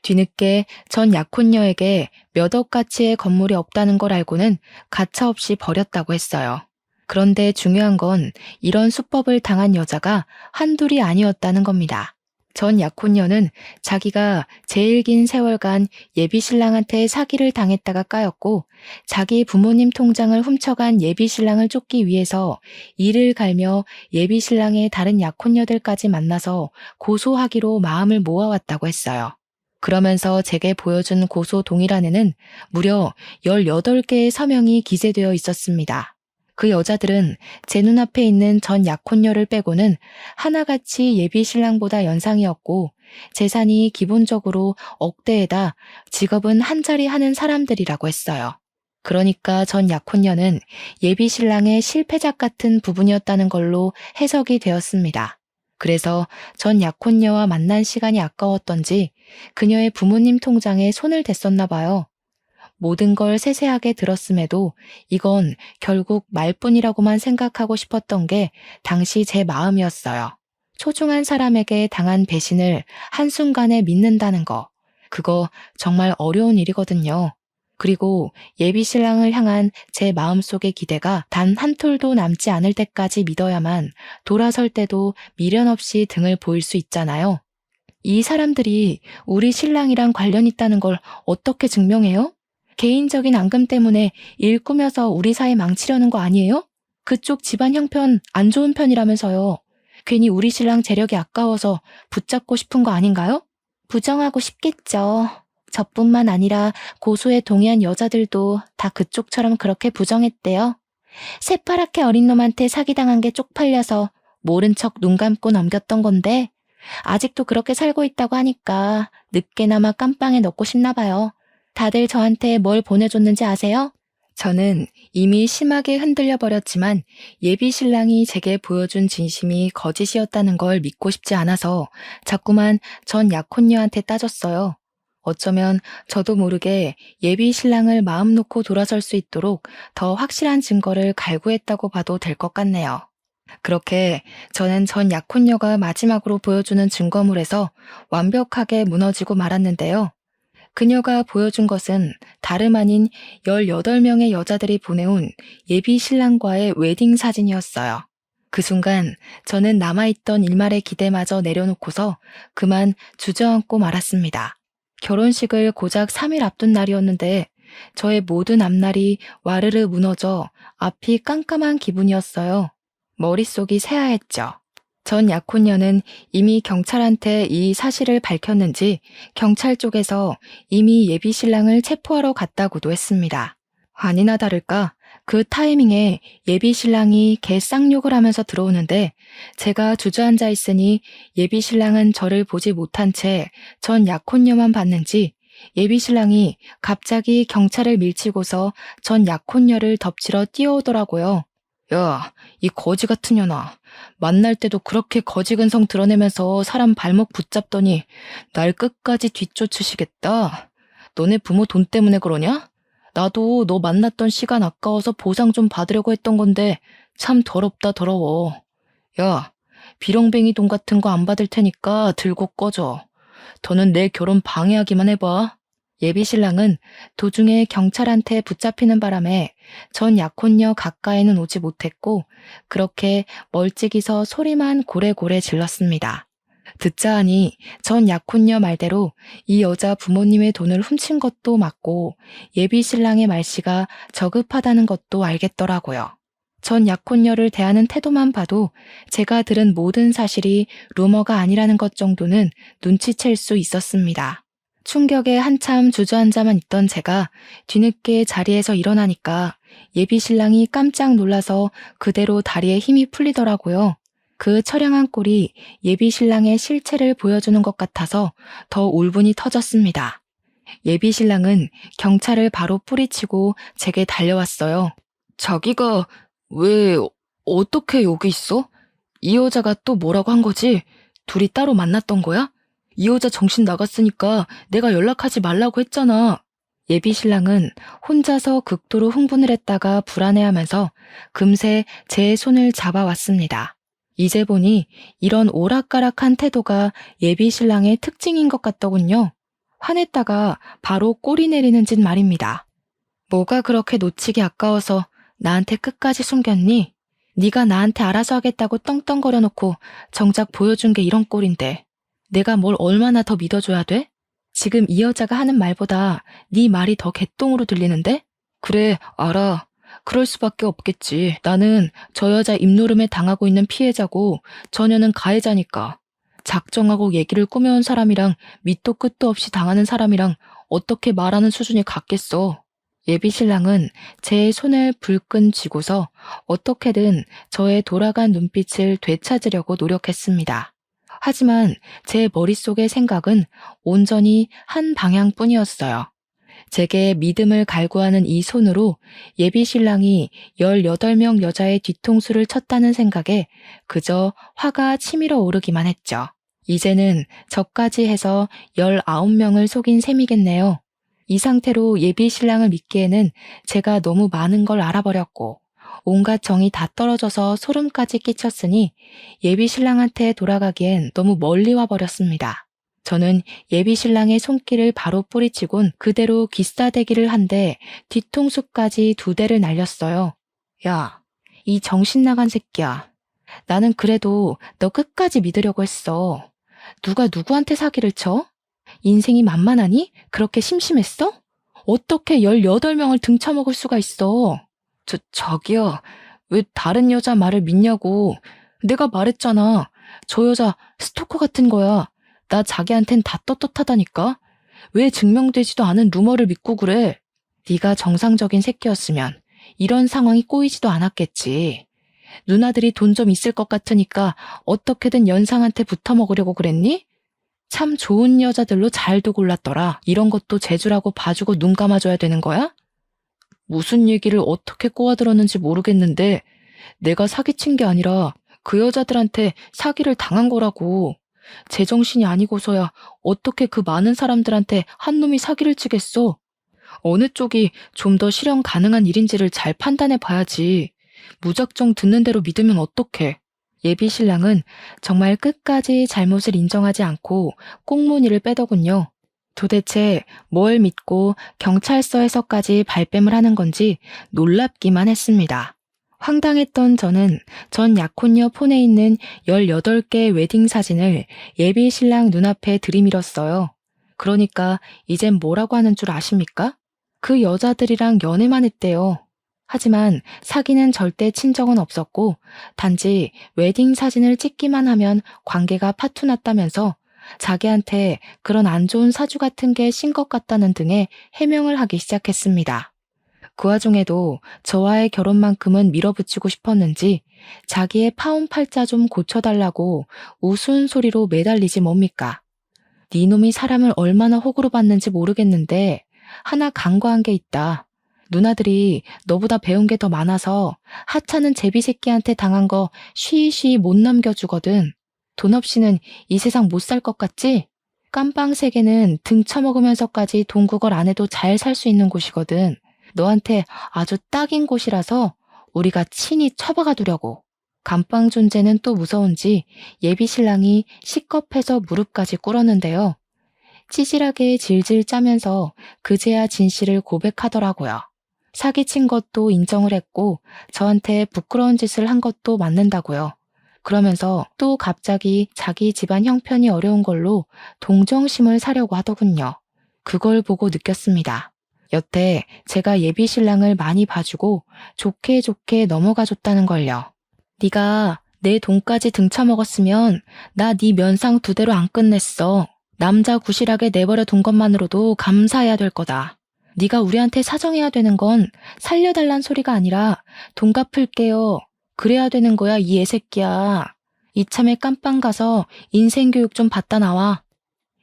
뒤늦게 전 약혼녀에게 몇 억 가치의 건물이 없다는 걸 알고는 가차없이 버렸다고 했어요. 그런데 중요한 건 이런 수법을 당한 여자가 한둘이 아니었다는 겁니다. 전 약혼녀는 자기가 제일 긴 세월간 예비 신랑한테 사기를 당했다가 까였고 자기 부모님 통장을 훔쳐간 예비 신랑을 쫓기 위해서 이를 갈며 예비 신랑의 다른 약혼녀들까지 만나서 고소하기로 마음을 모아왔다고 했어요. 그러면서 제게 보여준 고소 동의란에는 무려 18개의 서명이 기재되어 있었습니다. 그 여자들은 제 눈앞에 있는 전 약혼녀를 빼고는 하나같이 예비 신랑보다 연상이었고 재산이 기본적으로 억대에다 직업은 한 자리 하는 사람들이라고 했어요. 그러니까 전 약혼녀는 예비 신랑의 실패작 같은 부분이었다는 걸로 해석이 되었습니다. 그래서 전 약혼녀와 만난 시간이 아까웠던지 그녀의 부모님 통장에 손을 댔었나 봐요. 모든 걸 세세하게 들었음에도 이건 결국 말뿐이라고만 생각하고 싶었던 게 당시 제 마음이었어요. 소중한 사람에게 당한 배신을 한순간에 믿는다는 거. 그거 정말 어려운 일이거든요. 그리고 예비 신랑을 향한 제 마음속의 기대가 단 한 톨도 남지 않을 때까지 믿어야만 돌아설 때도 미련 없이 등을 보일 수 있잖아요. 이 사람들이 우리 신랑이랑 관련 있다는 걸 어떻게 증명해요? 개인적인 앙금 때문에 일 꾸며서 우리 사이 망치려는 거 아니에요? 그쪽 집안 형편 안 좋은 편이라면서요. 괜히 우리 신랑 재력이 아까워서 붙잡고 싶은 거 아닌가요? 부정하고 싶겠죠. 저뿐만 아니라 고소에 동의한 여자들도 다 그쪽처럼 그렇게 부정했대요. 새파랗게 어린 놈한테 사기당한 게 쪽팔려서 모른 척 눈 감고 넘겼던 건데 아직도 그렇게 살고 있다고 하니까 늦게나마 깜빵에 넣고 싶나 봐요. 다들 저한테 뭘 보내줬는지 아세요? 저는 이미 심하게 흔들려 버렸지만 예비 신랑이 제게 보여준 진심이 거짓이었다는 걸 믿고 싶지 않아서 자꾸만 전 약혼녀한테 따졌어요. 어쩌면 저도 모르게 예비 신랑을 마음 놓고 돌아설 수 있도록 더 확실한 증거를 갈구했다고 봐도 될 것 같네요. 그렇게 저는 전 약혼녀가 마지막으로 보여주는 증거물에서 완벽하게 무너지고 말았는데요. 그녀가 보여준 것은 다름 아닌 18명의 여자들이 보내온 예비 신랑과의 웨딩 사진이었어요. 그 순간 저는 남아있던 일말의 기대마저 내려놓고서 그만 주저앉고 말았습니다. 결혼식을 고작 3일 앞둔 날이었는데 저의 모든 앞날이 와르르 무너져 앞이 깜깜한 기분이었어요. 머릿속이 새하했죠. 전 약혼녀는 이미 경찰한테 이 사실을 밝혔는지 경찰 쪽에서 이미 예비 신랑을 체포하러 갔다고도 했습니다. 아니나 다를까 그 타이밍에 예비 신랑이 개쌍욕을 하면서 들어오는데 제가 주저앉아 있으니 예비 신랑은 저를 보지 못한 채 전 약혼녀만 봤는지 예비 신랑이 갑자기 경찰을 밀치고서 전 약혼녀를 덮치러 뛰어오더라고요. 야, 이 거지 같은 년아. 만날 때도 그렇게 거지근성 드러내면서 사람 발목 붙잡더니 날 끝까지 뒤쫓으시겠다. 너네 부모 돈 때문에 그러냐? 나도 너 만났던 시간 아까워서 보상 좀 받으려고 했던 건데 참 더럽다 더러워. 야, 비렁뱅이 돈 같은 거 안 받을 테니까 들고 꺼져. 더는 내 결혼 방해하기만 해봐. 예비 신랑은 도중에 경찰한테 붙잡히는 바람에 전 약혼녀 가까이는 오지 못했고 그렇게 멀찍이서 소리만 고래고래 질렀습니다. 듣자 하니 전 약혼녀 말대로 이 여자 부모님의 돈을 훔친 것도 맞고 예비 신랑의 말씨가 저급하다는 것도 알겠더라고요. 전 약혼녀를 대하는 태도만 봐도 제가 들은 모든 사실이 루머가 아니라는 것 정도는 눈치챌 수 있었습니다. 충격에 한참 주저앉아만 있던 제가 뒤늦게 자리에서 일어나니까 예비 신랑이 깜짝 놀라서 그대로 다리에 힘이 풀리더라고요. 그 처량한 꼴이 예비 신랑의 실체를 보여주는 것 같아서 더 울분이 터졌습니다. 예비 신랑은 경찰을 바로 뿌리치고 제게 달려왔어요. 자기가 왜 어떻게 여기 있어? 이 여자가 또 뭐라고 한 거지? 둘이 따로 만났던 거야? 이 여자 정신 나갔으니까 내가 연락하지 말라고 했잖아. 예비 신랑은 혼자서 극도로 흥분을 했다가 불안해하면서 금세 제 손을 잡아왔습니다. 이제 보니 이런 오락가락한 태도가 예비 신랑의 특징인 것 같더군요. 화냈다가 바로 꼬리 내리는 짓 말입니다. 뭐가 그렇게 놓치기 아까워서 나한테 끝까지 숨겼니? 네가 나한테 알아서 하겠다고 떵떵거려놓고 정작 보여준 게 이런 꼴인데 내가 뭘 얼마나 더 믿어줘야 돼? 지금 이 여자가 하는 말보다 네 말이 더 개똥으로 들리는데? 그래, 알아. 그럴 수밖에 없겠지. 나는 저 여자 입노름에 당하고 있는 피해자고 저녀는 가해자니까. 작정하고 얘기를 꾸며온 사람이랑 밑도 끝도 없이 당하는 사람이랑 어떻게 말하는 수준이 같겠어. 예비 신랑은 제 손을 불끈 쥐고서 어떻게든 저의 돌아간 눈빛을 되찾으려고 노력했습니다. 하지만 제 머릿속의 생각은 온전히 한 방향뿐이었어요. 제게 믿음을 갈구하는 이 손으로 예비 신랑이 18명 여자의 뒤통수를 쳤다는 생각에 그저 화가 치밀어 오르기만 했죠. 이제는 저까지 해서 19명을 속인 셈이겠네요. 이 상태로 예비 신랑을 믿기에는 제가 너무 많은 걸 알아버렸고 온갖 정이 다 떨어져서 소름까지 끼쳤으니 예비 신랑한테 돌아가기엔 너무 멀리 와버렸습니다. 저는 예비 신랑의 손길을 바로 뿌리치곤 그대로 기싸대기를 한 대 뒤통수까지 2대를 날렸어요. 야, 이 정신 나간 새끼야. 나는 그래도 너 끝까지 믿으려고 했어. 누가 누구한테 사기를 쳐? 인생이 만만하니? 그렇게 심심했어? 어떻게 18명을 등쳐먹을 수가 있어? 저기요. 왜 다른 여자 말을 믿냐고. 내가 말했잖아. 저 여자 스토커 같은 거야. 나 자기한텐 다 떳떳하다니까. 왜 증명되지도 않은 루머를 믿고 그래? 네가 정상적인 새끼였으면 이런 상황이 꼬이지도 않았겠지. 누나들이 돈 좀 있을 것 같으니까 어떻게든 연상한테 붙어먹으려고 그랬니? 참 좋은 여자들로 잘도 골랐더라. 이런 것도 재주라고 봐주고 눈 감아줘야 되는 거야? 무슨 얘기를 어떻게 꼬아들었는지 모르겠는데 내가 사기친 게 아니라 그 여자들한테 사기를 당한 거라고. 제정신이 아니고서야 어떻게 그 많은 사람들한테 한 놈이 사기를 치겠어? 어느 쪽이 좀 더 실현 가능한 일인지를 잘 판단해 봐야지. 무작정 듣는 대로 믿으면 어떡해. 예비 신랑은 정말 끝까지 잘못을 인정하지 않고 꽁무니를 빼더군요. 도대체 뭘 믿고 경찰서에서까지 발뺌을 하는 건지 놀랍기만 했습니다. 황당했던 저는 전 약혼녀 폰에 있는 18개 웨딩 사진을 예비 신랑 눈앞에 들이밀었어요. 그러니까 이젠 뭐라고 하는 줄 아십니까? 그 여자들이랑 연애만 했대요. 하지만 사귀는 절대 친정은 없었고 단지 웨딩 사진을 찍기만 하면 관계가 파투났다면서 자기한테 그런 안 좋은 사주 같은 게 신 것 같다는 등의 해명을 하기 시작했습니다. 그 와중에도 저와의 결혼만큼은 밀어붙이고 싶었는지 자기의 파혼 팔자 좀 고쳐달라고 우스운 소리로 매달리지 뭡니까? 네 놈이 사람을 얼마나 호구로 봤는지 모르겠는데 하나 간과한 게 있다. 누나들이 너보다 배운 게 더 많아서 하찮은 제비 새끼한테 당한 거 쉬쉬 못 넘겨주거든. 돈 없이는 이 세상 못 살 것 같지? 깜빵 세계는 등 쳐먹으면서까지 돈 구걸 안 해도 잘 살 수 있는 곳이거든. 너한테 아주 딱인 곳이라서 우리가 친히 처박아 두려고. 감방 존재는 또 무서운지 예비 신랑이 시겁해서 무릎까지 꿇었는데요. 찌질하게 질질 짜면서 그제야 진실을 고백하더라고요. 사기친 것도 인정을 했고 저한테 부끄러운 짓을 한 것도 맞는다고요. 그러면서 또 갑자기 자기 집안 형편이 어려운 걸로 동정심을 사려고 하더군요. 그걸 보고 느꼈습니다. 여태 제가 예비 신랑을 많이 봐주고 좋게 좋게 넘어가 줬다는 걸요. 네가 내 돈까지 등쳐먹었으면 나 네 면상 2대로 안 끝냈어. 남자 구실하게 내버려 둔 것만으로도 감사해야 될 거다. 네가 우리한테 사정해야 되는 건 살려달란 소리가 아니라 돈 갚을게요. 그래야 되는 거야 이 애새끼야. 이참에 깜빵 가서 인생교육 좀 받다 나와.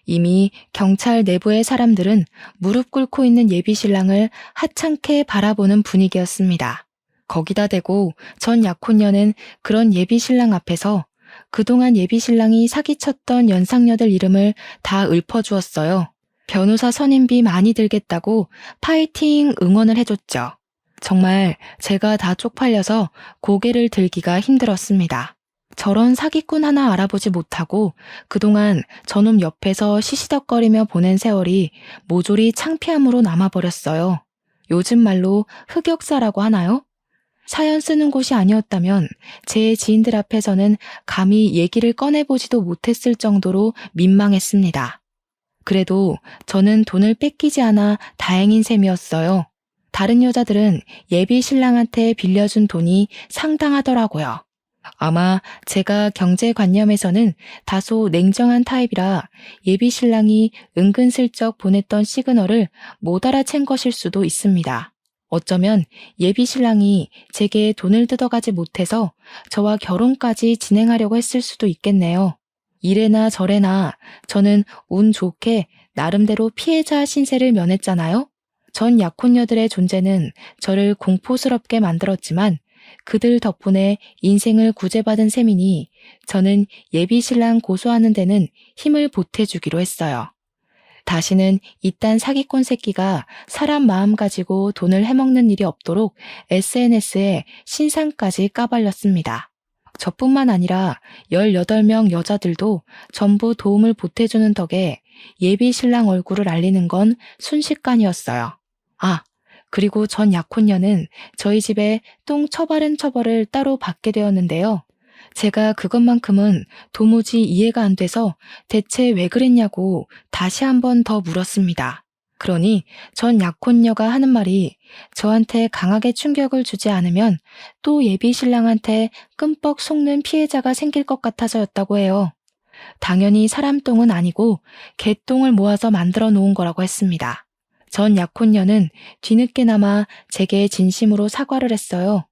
이미 경찰 내부의 사람들은 무릎 꿇고 있는 예비 신랑을 하찮게 바라보는 분위기였습니다. 거기다 대고 전 약혼녀는 그런 예비 신랑 앞에서 그동안 예비 신랑이 사기쳤던 연상녀들 이름을 다 읊어주었어요. 변호사 선임비 많이 들겠다고 파이팅 응원을 해줬죠. 정말 제가 다 쪽팔려서 고개를 들기가 힘들었습니다. 저런 사기꾼 하나 알아보지 못하고 그동안 저놈 옆에서 시시덕거리며 보낸 세월이 모조리 창피함으로 남아버렸어요. 요즘 말로 흑역사라고 하나요? 사연 쓰는 곳이 아니었다면 제 지인들 앞에서는 감히 얘기를 꺼내보지도 못했을 정도로 민망했습니다. 그래도 저는 돈을 뺏기지 않아 다행인 셈이었어요. 다른 여자들은 예비 신랑한테 빌려준 돈이 상당하더라고요. 아마 제가 경제관념에서는 다소 냉정한 타입이라 예비 신랑이 은근슬쩍 보냈던 시그널을 못 알아챈 것일 수도 있습니다. 어쩌면 예비 신랑이 제게 돈을 뜯어가지 못해서 저와 결혼까지 진행하려고 했을 수도 있겠네요. 이래나 저래나 저는 운 좋게 나름대로 피해자 신세를 면했잖아요. 전 약혼녀들의 존재는 저를 공포스럽게 만들었지만 그들 덕분에 인생을 구제받은 셈이니 저는 예비 신랑 고소하는 데는 힘을 보태주기로 했어요. 다시는 이딴 사기꾼 새끼가 사람 마음 가지고 돈을 해먹는 일이 없도록 SNS에 신상까지 까발렸습니다. 저뿐만 아니라 18명 여자들도 전부 도움을 보태주는 덕에 예비 신랑 얼굴을 알리는 건 순식간이었어요. 아, 그리고 전 약혼녀는 저희 집에 똥 처바른 처벌을 따로 받게 되었는데요. 제가 그것만큼은 도무지 이해가 안 돼서 대체 왜 그랬냐고 다시 한 번 더 물었습니다. 그러니 전 약혼녀가 하는 말이 저한테 강하게 충격을 주지 않으면 또 예비 신랑한테 끔뻑 속는 피해자가 생길 것 같아서였다고 해요. 당연히 사람 똥은 아니고 개똥을 모아서 만들어 놓은 거라고 했습니다. 전 약혼녀는 뒤늦게나마 제게 진심으로 사과를 했어요.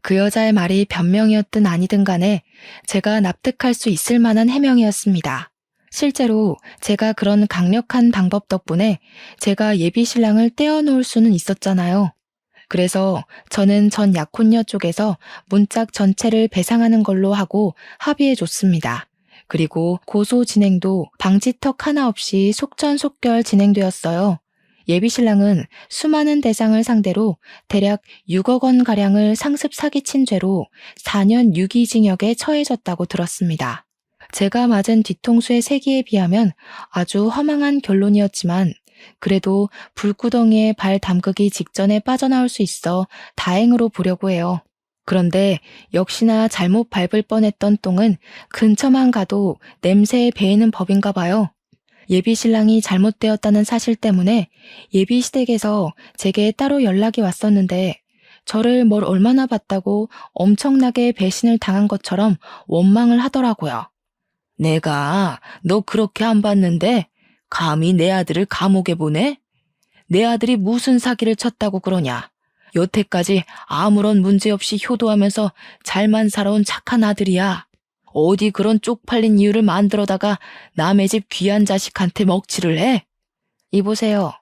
그 여자의 말이 변명이었든 아니든 간에 제가 납득할 수 있을 만한 해명이었습니다. 실제로 제가 그런 강력한 방법 덕분에 제가 예비 신랑을 떼어놓을 수는 있었잖아요. 그래서 저는 전 약혼녀 쪽에서 문짝 전체를 배상하는 걸로 하고 합의해줬습니다. 그리고 고소 진행도 방지턱 하나 없이 속전속결 진행되었어요. 예비 신랑은 수많은 대상을 상대로 대략 6억 원가량을 상습 사기친 죄로 4년 유기징역에 처해졌다고 들었습니다. 제가 맞은 뒤통수의 세기에 비하면 아주 허망한 결론이었지만 그래도 불구덩이에 발 담그기 직전에 빠져나올 수 있어 다행으로 보려고 해요. 그런데 역시나 잘못 밟을 뻔했던 똥은 근처만 가도 냄새에 배이는 법인가 봐요. 예비 신랑이 잘못되었다는 사실 때문에 예비 시댁에서 제게 따로 연락이 왔었는데 저를 뭘 얼마나 봤다고 엄청나게 배신을 당한 것처럼 원망을 하더라고요. 내가 너 그렇게 안 봤는데 감히 내 아들을 감옥에 보내? 내 아들이 무슨 사기를 쳤다고 그러냐? 여태까지 아무런 문제 없이 효도하면서 잘만 살아온 착한 아들이야. 어디 그런 쪽팔린 이유를 만들어다가 남의 집 귀한 자식한테 먹칠을 해? 이보세요.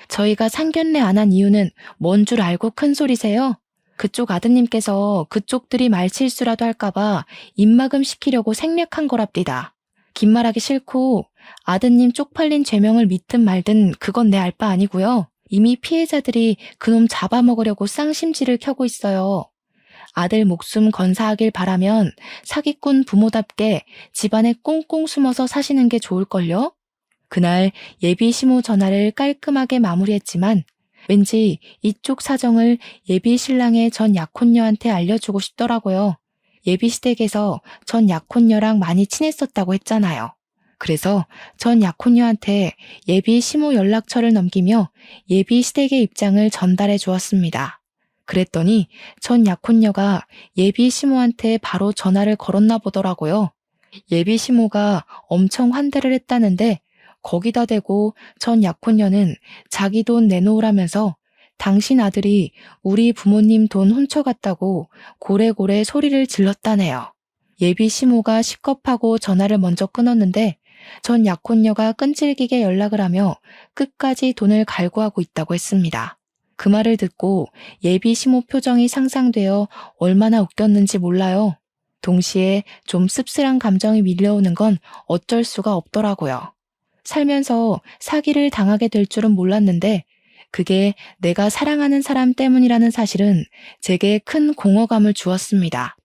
저희가 상견례 안 한 이유는 뭔 줄 알고 큰 소리세요? 그쪽 아드님께서 그쪽들이 말실수라도 할까봐 입막음 시키려고 생략한 거랍니다. 긴 말하기 싫고 아드님 쪽팔린 죄명을 믿든 말든 그건 내 알 바 아니고요. 이미 피해자들이 그놈 잡아먹으려고 쌍심지를 켜고 있어요. 아들 목숨 건사하길 바라면 사기꾼 부모답게 집안에 꽁꽁 숨어서 사시는 게 좋을걸요? 그날 예비 시모 전화를 깔끔하게 마무리했지만 왠지 이쪽 사정을 예비 신랑의 전 약혼녀한테 알려주고 싶더라고요. 예비 시댁에서 전 약혼녀랑 많이 친했었다고 했잖아요. 그래서 전 약혼녀한테 예비 시모 연락처를 넘기며 예비 시댁의 입장을 전달해 주었습니다. 그랬더니 전 약혼녀가 예비 시모한테 바로 전화를 걸었나 보더라고요. 예비 시모가 엄청 환대를 했다는데 거기다 대고 전 약혼녀는 자기 돈 내놓으라면서 당신 아들이 우리 부모님 돈 훔쳐갔다고 고래고래 소리를 질렀다네요. 예비 시모가 식겁하고 전화를 먼저 끊었는데 전 약혼녀가 끈질기게 연락을 하며 끝까지 돈을 갈구하고 있다고 했습니다. 그 말을 듣고 예비 시모 표정이 상상되어 얼마나 웃겼는지 몰라요. 동시에 좀 씁쓸한 감정이 밀려오는 건 어쩔 수가 없더라고요. 살면서 사기를 당하게 될 줄은 몰랐는데 그게 내가 사랑하는 사람 때문이라는 사실은 제게 큰 공허감을 주었습니다.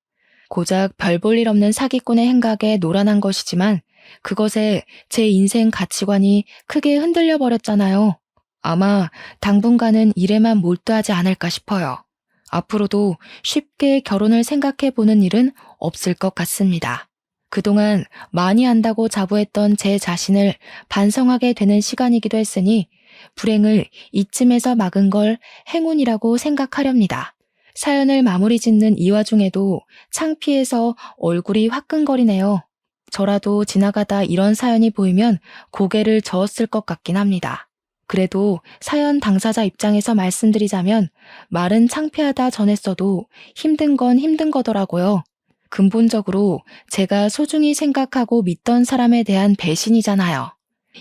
고작 별 볼 일 없는 사기꾼의 행각에 노란한 것이지만 그것에 제 인생 가치관이 크게 흔들려 버렸잖아요. 아마 당분간은 일에만 몰두하지 않을까 싶어요. 앞으로도 쉽게 결혼을 생각해 보는 일은 없을 것 같습니다. 그동안 많이 안다고 자부했던 제 자신을 반성하게 되는 시간이기도 했으니 불행을 이쯤에서 막은 걸 행운이라고 생각하렵니다. 사연을 마무리 짓는 이 와중에도 창피해서 얼굴이 화끈거리네요. 저라도 지나가다 이런 사연이 보이면 고개를 저었을 것 같긴 합니다. 그래도 사연 당사자 입장에서 말씀드리자면 말은 창피하다 전했어도 힘든 건 힘든 거더라고요. 근본적으로 제가 소중히 생각하고 믿던 사람에 대한 배신이잖아요.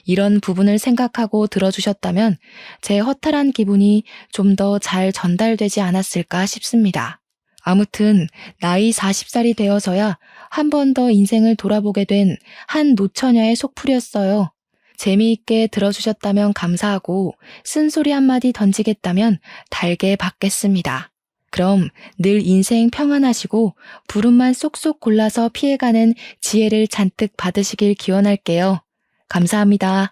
이런 부분을 생각하고 들어주셨다면 제 허탈한 기분이 좀 더 잘 전달되지 않았을까 싶습니다. 아무튼 나이 40살이 되어서야 한 번 더 인생을 돌아보게 된 한 노처녀의 속풀이였어요. 재미있게 들어주셨다면 감사하고 쓴소리 한마디 던지겠다면 달게 받겠습니다. 그럼 그럼 늘 인생 평안하시고 부름만 쏙쏙 골라서 피해가는 지혜를 잔뜩 받으시길 기원할게요. 감사합니다.